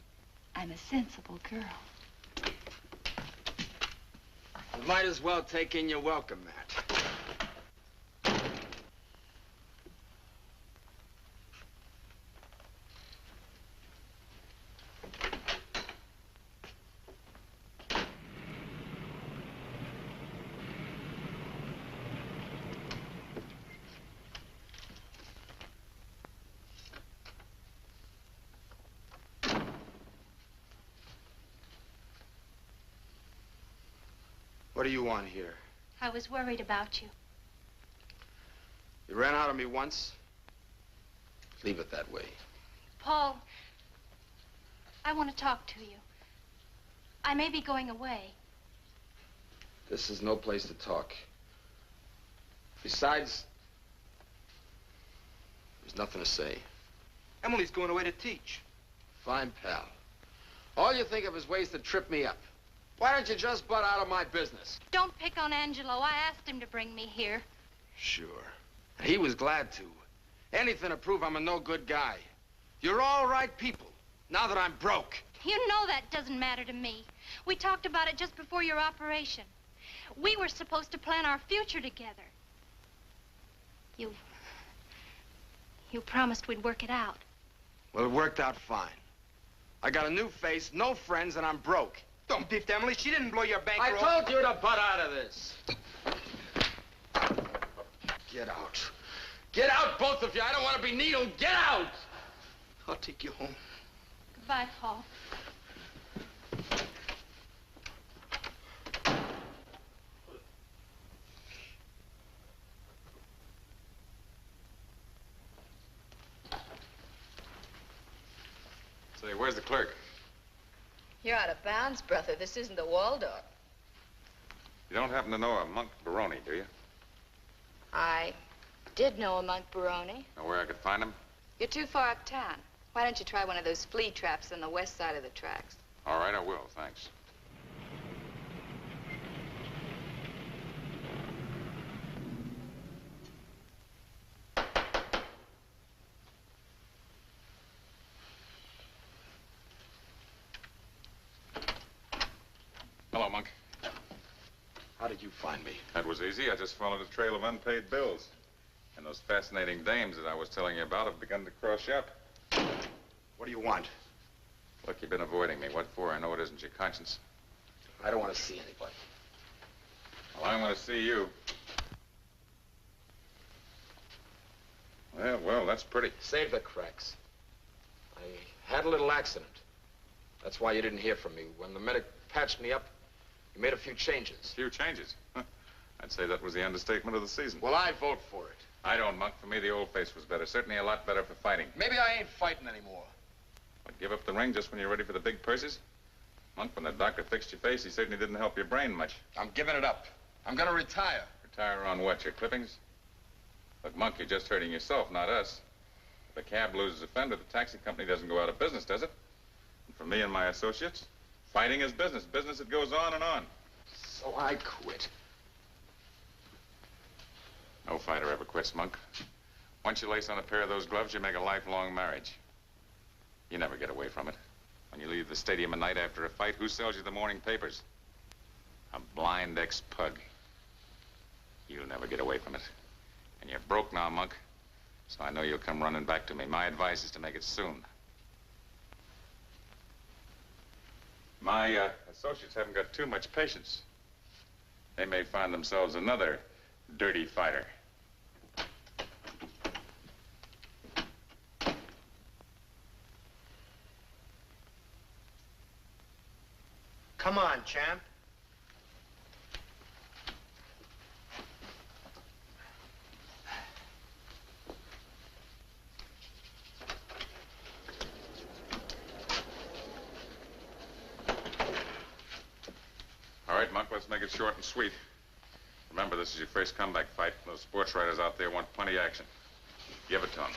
S19: I'm a sensible girl.
S5: You might as well take in your welcome mat. What do you want here?
S9: I was worried about you.
S5: You ran out of me once. Leave it that way.
S9: Paul, I want to talk to you. I may be going away.
S5: This is no place to talk. Besides, there's nothing to say.
S10: Emily's going away to teach.
S5: Fine, pal. All you think of is ways to trip me up. Why don't you just butt out of my business?
S9: Don't pick on Angelo. I asked him to bring me here.
S5: Sure. He was glad to. Anything to prove I'm a no-good guy. You're all right people, now that I'm broke.
S9: You know that doesn't matter to me. We talked about it just before your operation. We were supposed to plan our future together. You promised we'd work it out.
S5: Well, it worked out fine. I got a new face, no friends, and I'm broke.
S10: Don't beef Emily. She didn't blow your bankroll.
S1: I told you to butt out of this. Get out. Get out, both of you. I don't want to be needled. Get out!
S10: I'll take you home.
S19: Goodbye, Paul.
S15: Say, where's the clerk?
S18: You're out of bounds, brother. This isn't the Waldorf.
S15: You don't happen to know a Monk Baroni, do you?
S18: I did know a Monk Baroni.
S15: Know where I could find him?
S18: You're too far uptown. Why don't you try one of those flea traps on the west side of the tracks?
S15: All right, I will, thanks. Hello, Monk.
S1: How did you find me?
S15: That was easy. I just followed a trail of unpaid bills. And those fascinating dames that I was telling you about have begun to cross you up.
S1: What do you want?
S15: Look, you've been avoiding me. What for? I know it isn't your conscience.
S1: I don't want to see anybody.
S15: Well, I want to see you. Well, that's pretty.
S1: Save the cracks. I had a little accident. That's why you didn't hear from me. When the medic patched me up, he made a few changes.
S15: Few changes? Huh. I'd say that was the understatement of the season.
S1: Well, I vote for it.
S15: I don't, Monk. For me, the old face was better. Certainly a lot better for fighting.
S1: Maybe I ain't fighting anymore.
S15: But give up the ring just when you're ready for the big purses? Monk, when the doctor fixed your face, he certainly didn't help your brain much.
S1: I'm giving it up. I'm gonna retire.
S15: Retire on what, your clippings? Look, Monk, you're just hurting yourself, not us. If a cab loses a fender, the taxi company doesn't go out of business, does it? And for me and my associates, fighting is business. Business that goes on and on.
S1: So I quit.
S15: No fighter ever quits, Monk. Once you lace on a pair of those gloves, you make a lifelong marriage. You never get away from it. When you leave the stadium at night after a fight, who sells you the morning papers? A blind ex-pug. You'll never get away from it. And you're broke now, Monk. So I know you'll come running back to me. My advice is to make it soon. My associates haven't got too much patience. They may find themselves another dirty fighter.
S10: Come on, champ.
S15: All right, Monk, let's make it short and sweet. Remember, this is your first comeback fight. Those sports writers out there want plenty of action. Give it to them.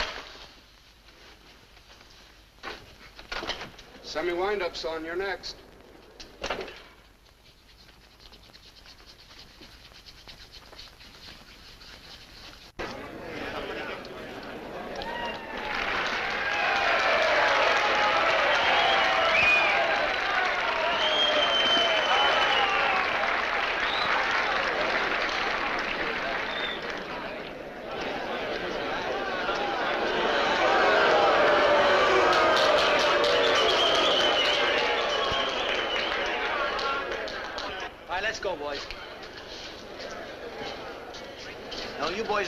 S12: Semi-wind-up, son. You're next.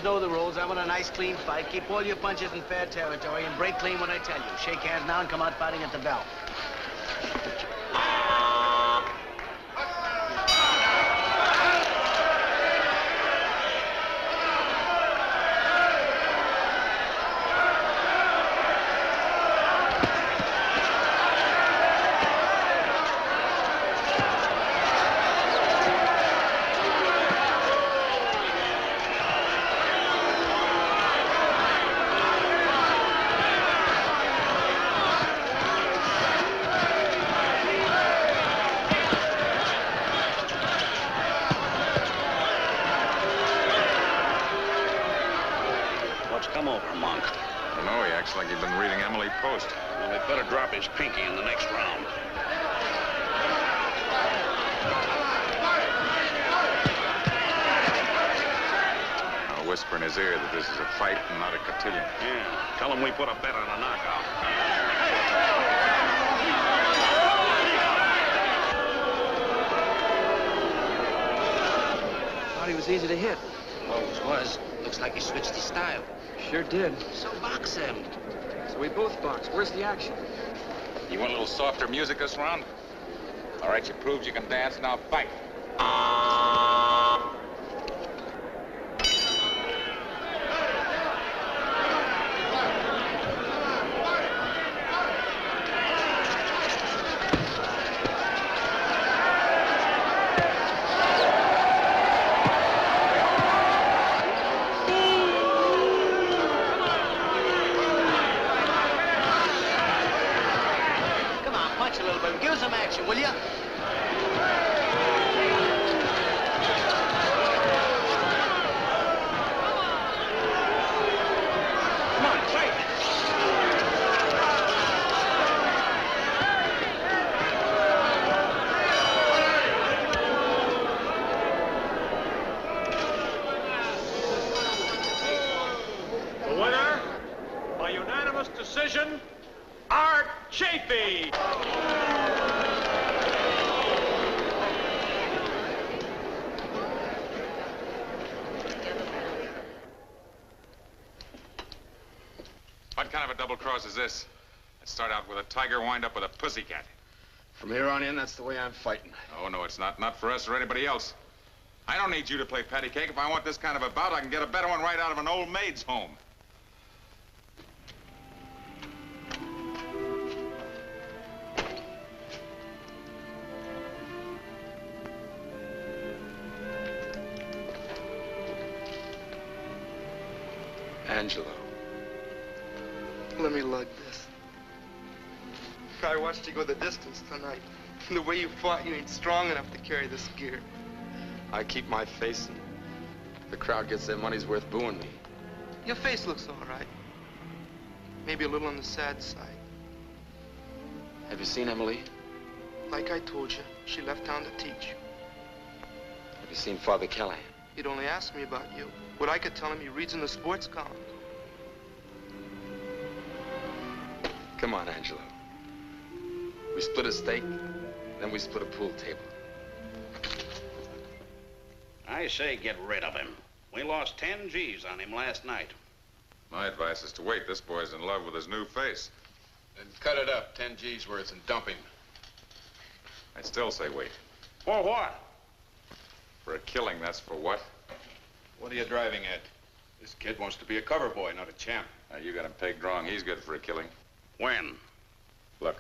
S3: Know the rules. I want a nice, clean fight. Keep all your punches in fair territory and break clean when I tell you. Shake hands now and come out fighting at the bell.
S7: Pinky in the next round.
S15: I'll whisper in his ear that this is a fight and not a cotillion.
S7: Yeah, tell him we put a bet on a knockout.
S3: thought he was easy to hit.
S5: Always was. Looks like he switched his style.
S3: Sure did.
S5: So box him.
S3: So we both box. Where's the action?
S15: You want a little softer music this round? All right, you proved you can dance, now fight.
S3: Come on, punch a little bit. Give us some action, will you? Come on, fight.
S17: The winner, by unanimous decision, Art Chafee.
S15: What kind of a double cross is this? Let's start out with a tiger, wind up with a pussycat.
S1: From here on in, that's the way I'm fighting.
S15: Oh, no, it's not. Not for us or anybody else. I don't need you to play patty cake. If I want this kind of a bout, I can get a better one right out of an old maid's home.
S10: Angelo, let me lug this. I watched you go the distance tonight. And the way you fought, you ain't strong enough to carry this gear.
S5: I keep my face and the crowd gets their money's worth booing me.
S10: Your face looks all right. Maybe a little on the sad side.
S5: Have you seen Emily?
S10: Like I told you, she left town to teach.
S5: Have you seen Father Callahan?
S10: He'd only ask me about you. What I could tell him, he reads in the sports column.
S5: Come on, Angelo. We split a steak, then we split a pool table.
S20: I say get rid of him. We lost 10 G's on him last night.
S15: My advice is to wait. This boy's in love with his new face.
S16: Then cut it up, 10 G's worth, and dump him.
S15: I'd still say wait.
S20: For what?
S15: For a killing, that's for what?
S16: What are you driving at? This kid wants to be a cover boy, not a champ.
S15: You got him pegged wrong. He's good for a killing.
S20: When?
S15: Look,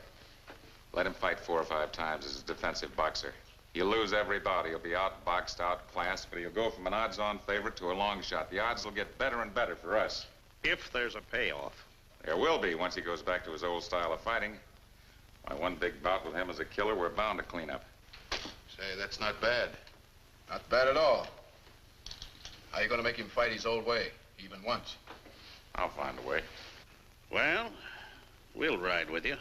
S15: let him fight 4 or 5 times as a defensive boxer. He'll lose every bout. He'll be outboxed, outclassed, but he'll go from an odds-on favorite to a long shot. The odds will get better and better for us.
S20: If there's a payoff.
S15: There will be once he goes back to his old style of fighting. Why, one big bout with him as a killer, we're bound to clean up.
S16: Say, that's not bad. Not bad at all. How you gonna make him fight his old way, even once?
S15: I'll find a way.
S20: Well, we'll ride with you.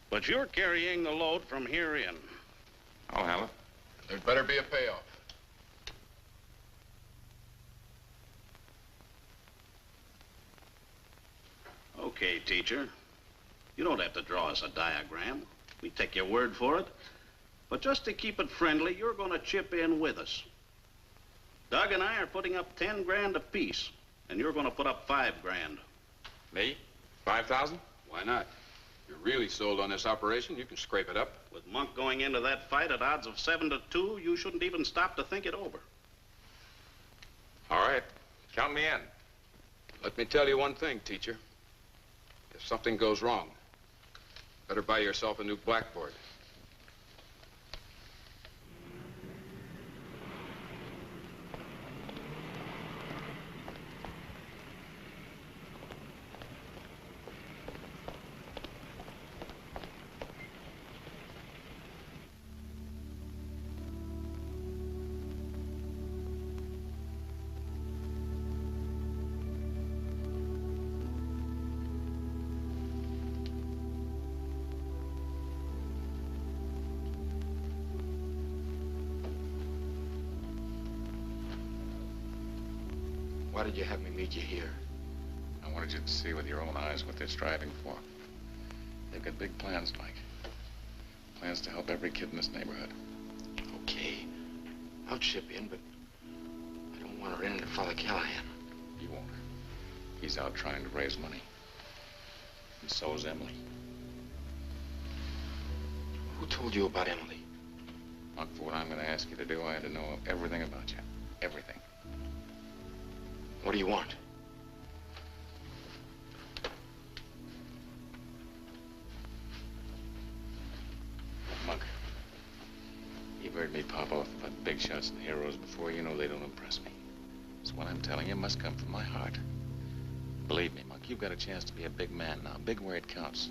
S20: But you're carrying the load from here in.
S15: I'll handle it.
S16: There'd better be a payoff.
S20: Okay, teacher. You don't have to draw us a diagram. We take your word for it. But just to keep it friendly, you're going to chip in with us. Doug and I are putting up 10 grand apiece, and you're going to put up 5 grand.
S16: Me? 5,000? Why not? If you're really sold on this operation, you can scrape it up.
S20: With Monk going into that fight at odds of 7 to 2, you shouldn't even stop to think it over.
S15: All right. Count me in.
S16: Let me tell you one thing, teacher. If something goes wrong, better buy yourself a new blackboard.
S5: Why did you have me meet you here?
S15: I wanted you to see with your own eyes what they're striving for. They've got big plans, Mike. Plans to help every kid in this neighborhood.
S5: Okay. I'll chip in, but Callahan.
S15: He won't. He's out trying to raise money. And so is Emily.
S5: Who told you about Emily?
S15: Monk, for what I'm going to ask you to do, I had to know everything about you. Everything.
S5: What do you want?
S15: Monk, you've heard me pop off about big shots and heroes before. You know they don't impress me. So what I'm telling you must come from my heart. Believe me, Monk, you've got a chance to be a big man now. Big where it counts.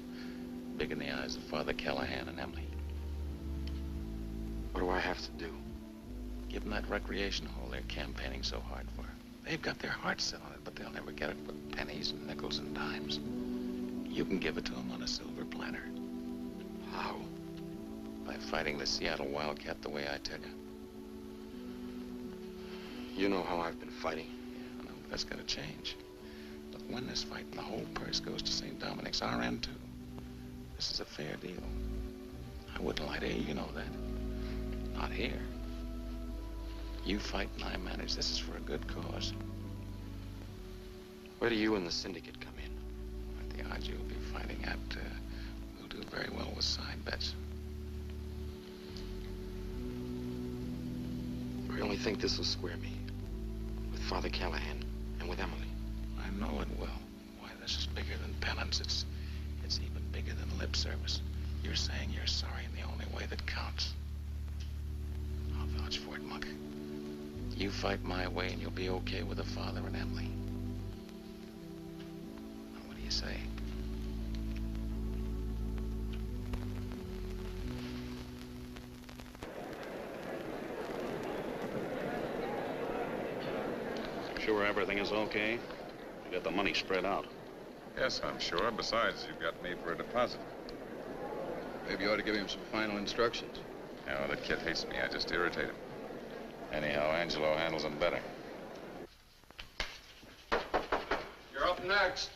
S15: Big in the eyes of Father Callahan and Emily.
S5: What do I have to do?
S15: Give them that recreation hall they're campaigning so hard for. They've got their hearts set on it, but they'll never get it for pennies and nickels and dimes. You can give it to them on a silver platter.
S5: How?
S15: By fighting the Seattle Wildcat the way I tell you.
S5: You know how I've been fighting.
S15: Yeah, I know, but that's got to change. Look, win this fight, and the whole purse goes to St. Dominic's, our end, too. This is a fair deal. I wouldn't lie to you, you know that. Not here. You fight and I manage. This is for a good cause.
S5: Where do you and the syndicate come in?
S15: At the odds you'll be fighting at, we'll do very well with side bets.
S5: I really think this will square me. With Father Callahan and with Emily.
S15: I know it will. Why, this is bigger than penance. It's even bigger than lip service. You're saying you're sorry in the only way that counts. I'll vouch for it, Monk. You fight my way and you'll be okay with the father and Emily. Now, what do you say?
S20: Sure everything is okay? You got the money spread out.
S15: Yes, I'm sure. Besides, you've got me for a deposit.
S16: Maybe you ought to give him some final instructions.
S15: No, that kid hates me. I just irritate him. Anyhow, Angelo handles him better.
S12: You're up next.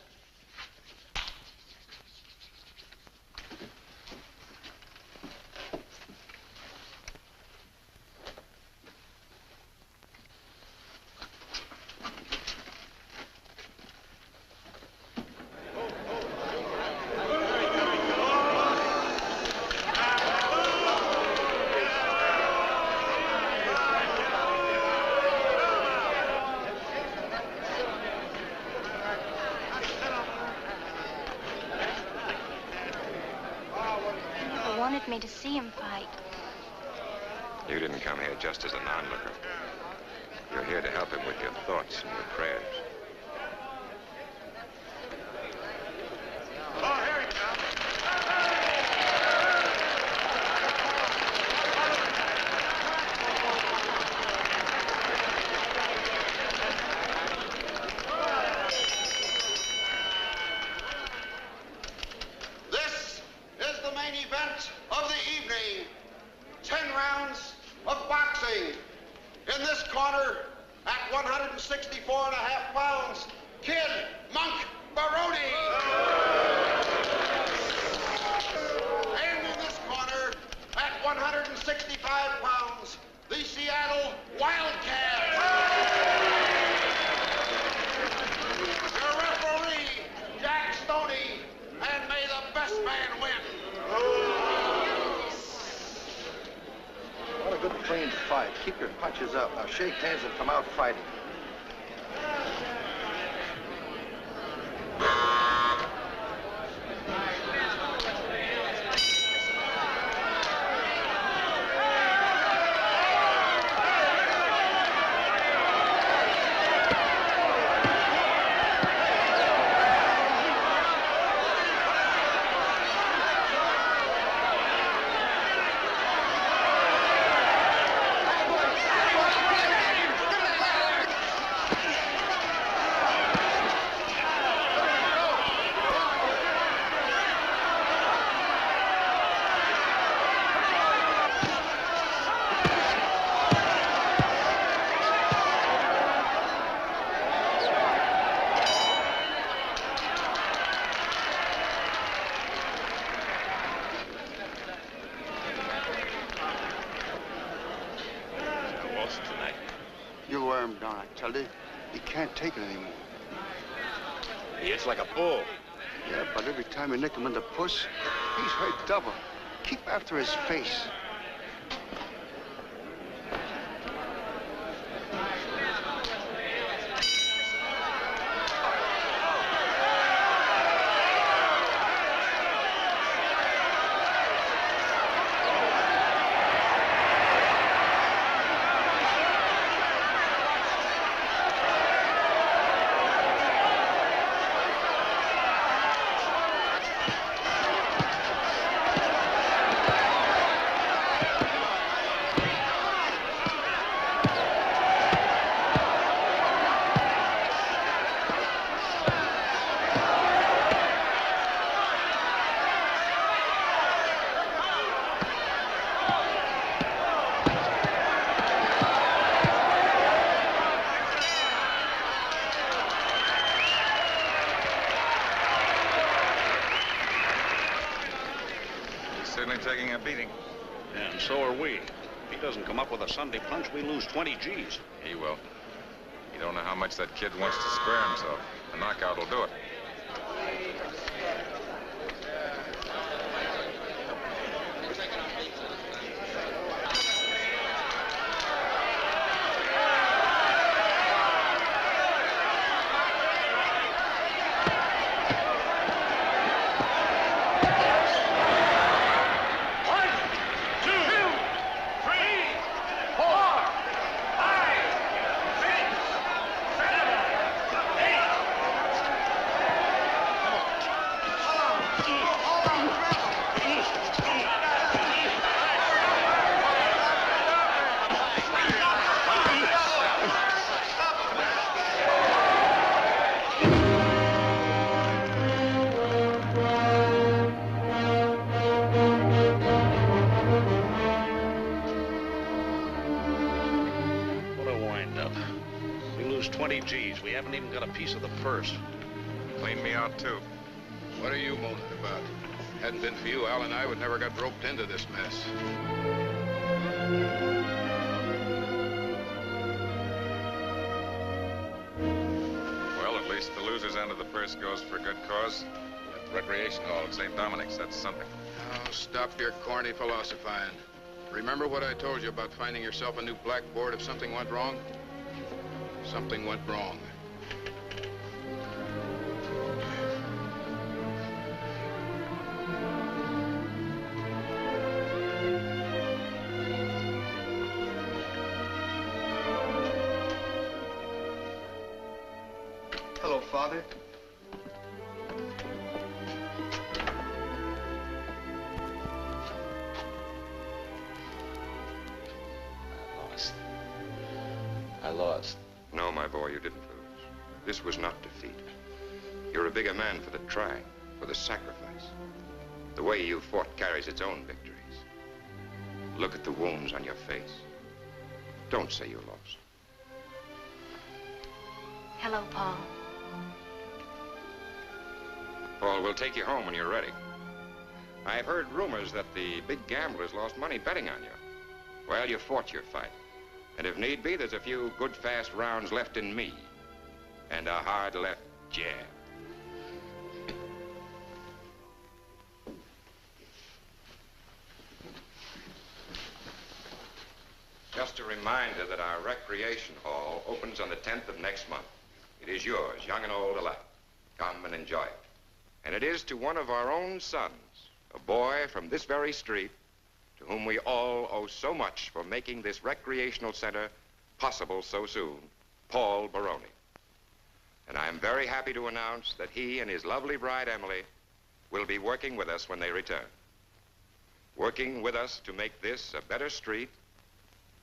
S9: Me to see him fight.
S4: You didn't come here just as an onlooker. You're here to help him with your thoughts and your prayers.
S12: Monk Baroni. And in this corner, at 165 pounds, the Seattle Wildcat. Your referee, Jack Stoney, and may the best man win.
S10: What a good clean fight. Keep your punches up. Now shake hands and come out fighting.
S12: You'll wear him down, I tell you. He can't take it anymore.
S5: He hits like a bull.
S12: Yeah, but every time you nick him in the puss, he's hurt double. Keep after his face.
S15: Taking a beating.
S20: And so are we. If he doesn't come up with a Sunday punch, we lose 20 G's.
S15: He will. You don't know how much that kid wants to spare himself. A knockout will do it.
S20: G's. We haven't even got a piece of the purse.
S15: Clean me out, too.
S16: What are you moaning about? Hadn't been for you, Al and I would never got roped into this mess.
S15: Well, at least the loser's end of the purse goes for a good cause. At the recreation hall at St. Dominic's, that's something.
S16: Oh, stop your corny philosophizing. Remember what I told you about finding yourself a new blackboard if something went wrong? Something went wrong.
S10: Hello, Father.
S5: I lost.
S4: No, my boy, you didn't lose. This was not defeat. You're a bigger man for the trying, for the sacrifice. The way you fought carries its own victories. Look at the wounds on your face. Don't say you lost.
S9: Hello, Paul.
S4: Paul, we'll take you home when you're ready. I've heard rumors that the big gamblers lost money betting on you. Well, you fought your fight. And if need be, there's a few good, fast rounds left in me. And a hard left jab. Just a reminder that our recreation hall opens on the 10th of next month. It is yours, young and old alike. Come and enjoy it. And it is to one of our own sons, a boy from this very street, to whom we all owe so much for making this recreational center possible so soon, Paul Baroni. And I am very happy to announce that he and his lovely bride, Emily, will be working with us when they return. Working with us to make this a better street,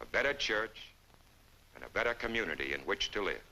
S4: a better church, and a better community in which to live.